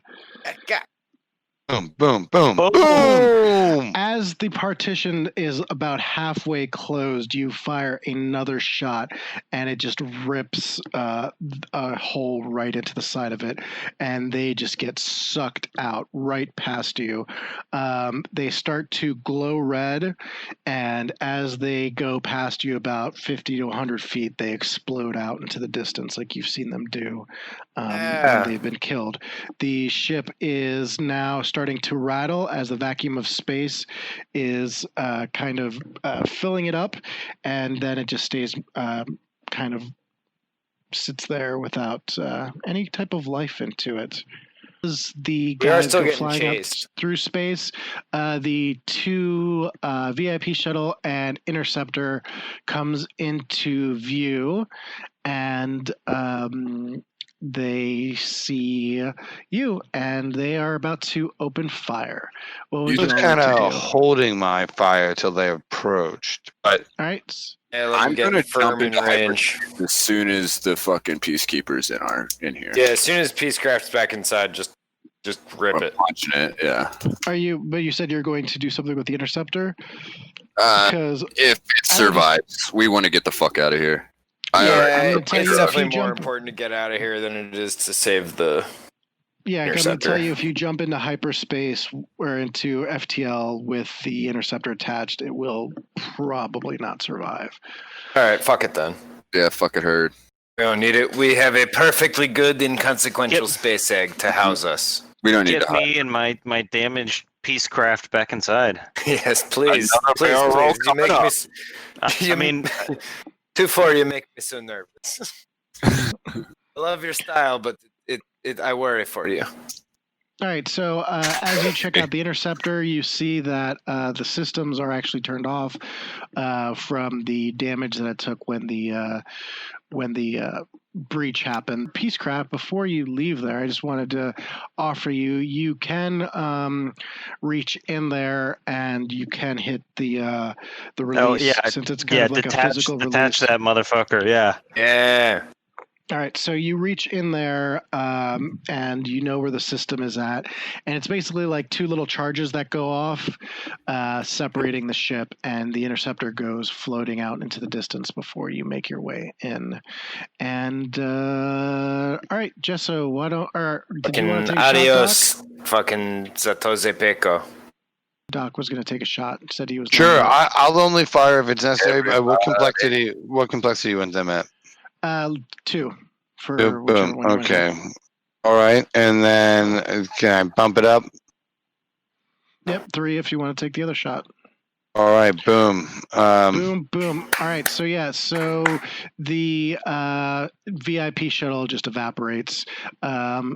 Boom, boom, boom, Boom. boom. As the partition is about halfway closed, you fire another shot, and it just rips a hole right into the side of it, and they just get sucked out right past you. They start to glow red, and as they go past you about 50 to 100 feet, they explode out into the distance like you've seen them do, and they've been killed. The ship is now starting to rattle as the vacuum of space is kind of filling it up, and then it just stays kind of sits there without any type of life into it. As the guys still go getting flying chased up through space, the 2 VIP shuttle and interceptor comes into view, and they see you, and they are about to open fire. What would You you just like kind to of do? holding my fire till they approached. But All right. I'm gonna jump into range. hyperspace as soon as the fucking peacekeepers in here. Yeah, as soon as Peacecraft's back inside, just rip I'm it. punching it. Yeah. But you said you're going to do something with the interceptor? If it survives, we want to get the fuck out of here. I'm gonna tell It's you, if definitely you more jump- important to get out of here than it is to save the. Yeah, I'm going to interceptor. tell you, if you jump into hyperspace or into FTL with the interceptor attached, it will probably not survive. All right, fuck it then. Yeah, fuck it, herd. We don't need it. We have a perfectly good inconsequential space egg to house us. We don't need Get to. me and my damaged Peacecraft back inside. Yes, please. Another Please, barrel roll please. You make coming me. up. You mean 2-4? You make me so nervous. I love your style, but I worry for you. All right, so as you check out the interceptor, you see that the systems are actually turned off from the damage that it took when the breach happened. Peacecraft, before you leave there, I just wanted to offer you can reach in there and you can hit the release, since it's kind of like a physical release. Detach that motherfucker, yeah. Yeah. All right, so you reach in there, and you know where the system is at, and it's basically like two little charges that go off, separating the ship, and the interceptor goes floating out into the distance before you make your way in. And all right, Jesso, why don't? Or did you want to take a adios, shot, Doc? fucking Zatoze Peko. Doc was going to take a shot. Said he was. Sure, I'll only fire if it's necessary. But what complexity you want them at? 2 for Boom. whichever one. Okay. All right, and then can I bump it up? Yep, 3 if you want to take the other shot. All right, boom. Boom, boom. All right, so the VIP shuttle just evaporates. Was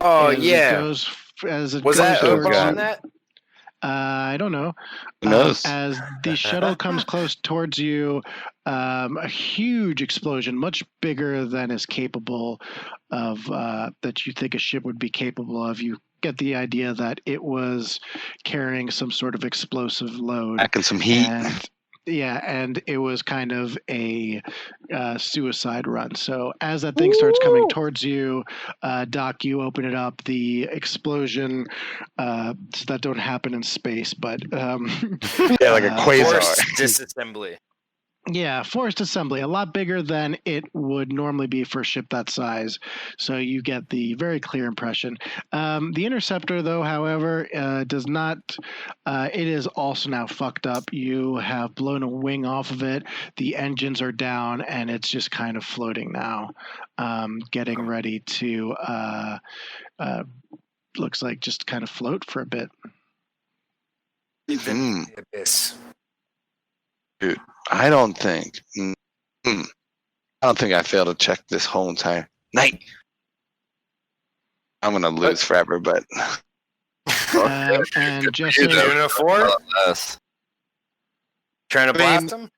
that Oba on that? I don't know. Who knows? As the shuttle comes close towards you, a huge explosion, much bigger than is capable of that you think a ship would be capable of. You get the idea that it was carrying some sort of explosive load. Back in some heat. And it was kind of a suicide run. So as that thing starts coming towards you, Doc, you open it up. The explosion, so that don't happen in space, but yeah, like a quasar. Forced disassembly. Yeah, forced assembly, a lot bigger than it would normally be for a ship that size. So you get the very clear impression. The interceptor, though, however, does not. It is also now fucked up. You have blown a wing off of it. The engines are down, and it's just kind of floating now, getting ready to. Looks like just kind of float for a bit. The abyss. Dude, I don't think I failed to check this whole entire night. I'm gonna lose forever, but and just you doing a 4? Trying to blast him?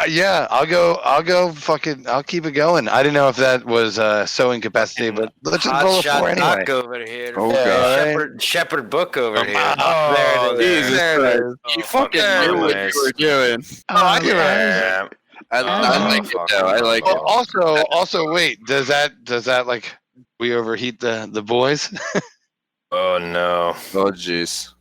Yeah, I'll go. Fucking, I'll keep it going. I didn't know if that was so incapacitated, but let's just roll a 4 anyway. Doc over here. Oh, God. Shepherd Book over here. Oh, there it is. You fucking knew what you were doing. I like it though. I like it. Also, wait. Does that like we overheat the boys? Oh no. Oh jeez.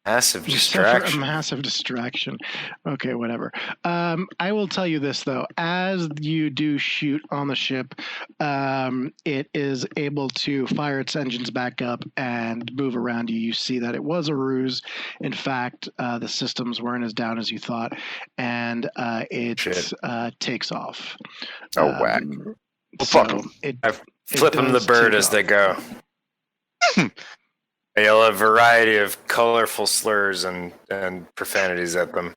Massive A distraction. massive distraction. Okay, whatever. I will tell you this though: as you do shoot on the ship, it is able to fire its engines back up and move around you. You see that it was a ruse. In fact, the systems weren't as down as you thought, and it takes off. Oh whack! Well, fuck them. I flip them the bird as they go. I yell a variety of colorful slurs and profanities at them.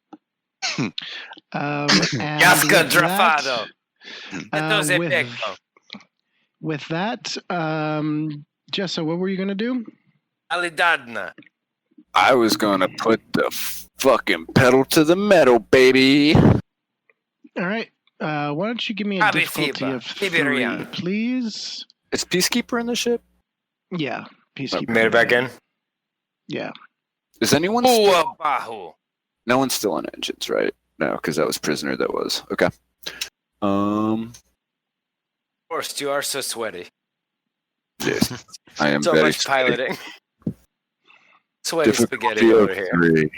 Yaska Drafado. With that, Jessa, what were you going to do? Alidadna. I was gonna put the fucking pedal to the metal, baby. All right. Why don't you give me a difficulty of 3, please? Is Peacekeeper in the ship? Yeah. Peacekeeper. Made it back in? Yeah. Is anyone still... No one's still on engines, right? No, because that was Prisoner that was. Okay. Of course, you are so sweaty. Yes. I am so very much piloting. Sweaty Difficulty spaghetti over of here. 3.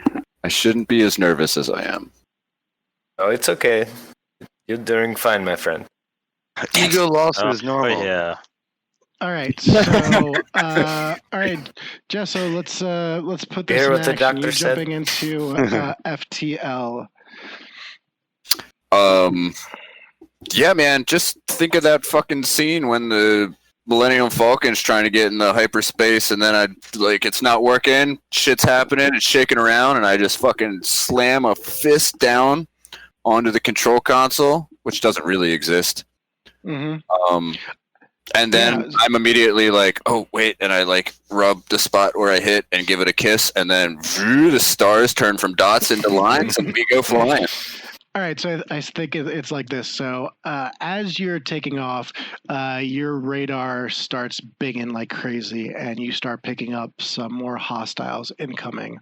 I shouldn't be as nervous as I am. Oh, it's okay. You're doing fine, my friend. Ego loss is normal. Yeah. All right. So, all right, Jesso, let's put this Hear in what the action. doctor You're said? jumping into FTL. Yeah, man, just think of that fucking scene when the Millennium Falcon's trying to get in the hyperspace, and then it's not working, shit's happening, it's shaking around, and I just fucking slam a fist down onto the control console, which doesn't really exist. Mm-hmm. And then I'm immediately like, oh, wait, and I rub the spot where I hit and give it a kiss, and then the stars turn from dots into lines, and we go flying. All right, so I think it's like this. So as you're taking off, your radar starts binging like crazy, and you start picking up some more hostiles incoming.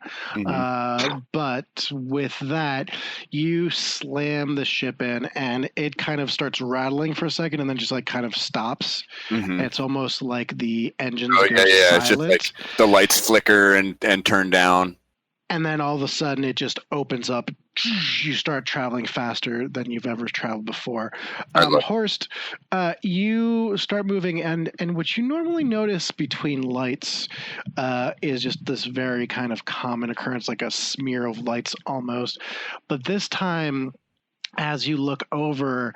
But with that, you slam the ship in, and it kind of starts rattling for a second, and then just like kind of stops. It's almost like the engines go silent. It's just like the lights flicker and turn down. And then all of a sudden it just opens up. You start traveling faster than you've ever traveled before. Horst, you start moving, and what you normally notice between lights is just this very kind of common occurrence, like a smear of lights almost. But this time, as you look over,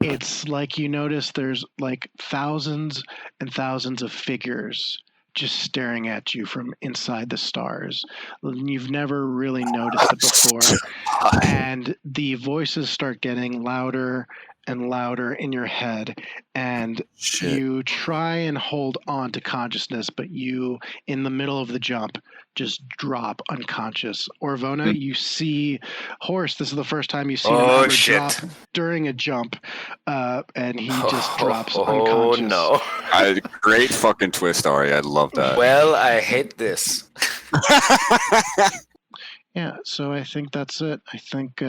it's like you notice there's like thousands and thousands of figures just staring at you from inside the stars. You've never really noticed it before. And the voices start getting louder and louder in your head. And you try and hold on to consciousness, but you, in the middle of the jump, just drop unconscious. Orvona, you see Horst. This is the first time you see him ever drop during a jump, and he just drops unconscious. Oh no! Great fucking twist, Ari. I love that. Well, I hate this. Yeah, so I think that's it. I think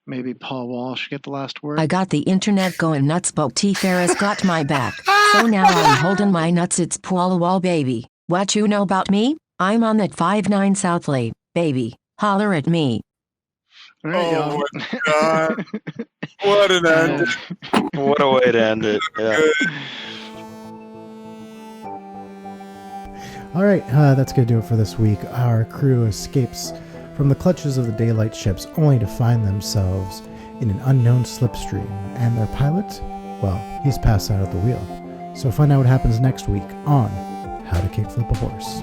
maybe Paul Wall should get the last word. I got the internet going nuts, but T. Ferris got my back. So now I'm holding my nuts. It's Paul Wall, baby. What you know about me? I'm on that 59 Southley, baby. Holler at me. All right, oh my God. What an end. What a way to end it. Yeah. All right, that's going to do it for this week. Our crew escapes from the clutches of the daylight ships only to find themselves in an unknown slipstream. And their pilot, well, he's passed out at the wheel. So find out what happens next week on How to Kickflip a Horse.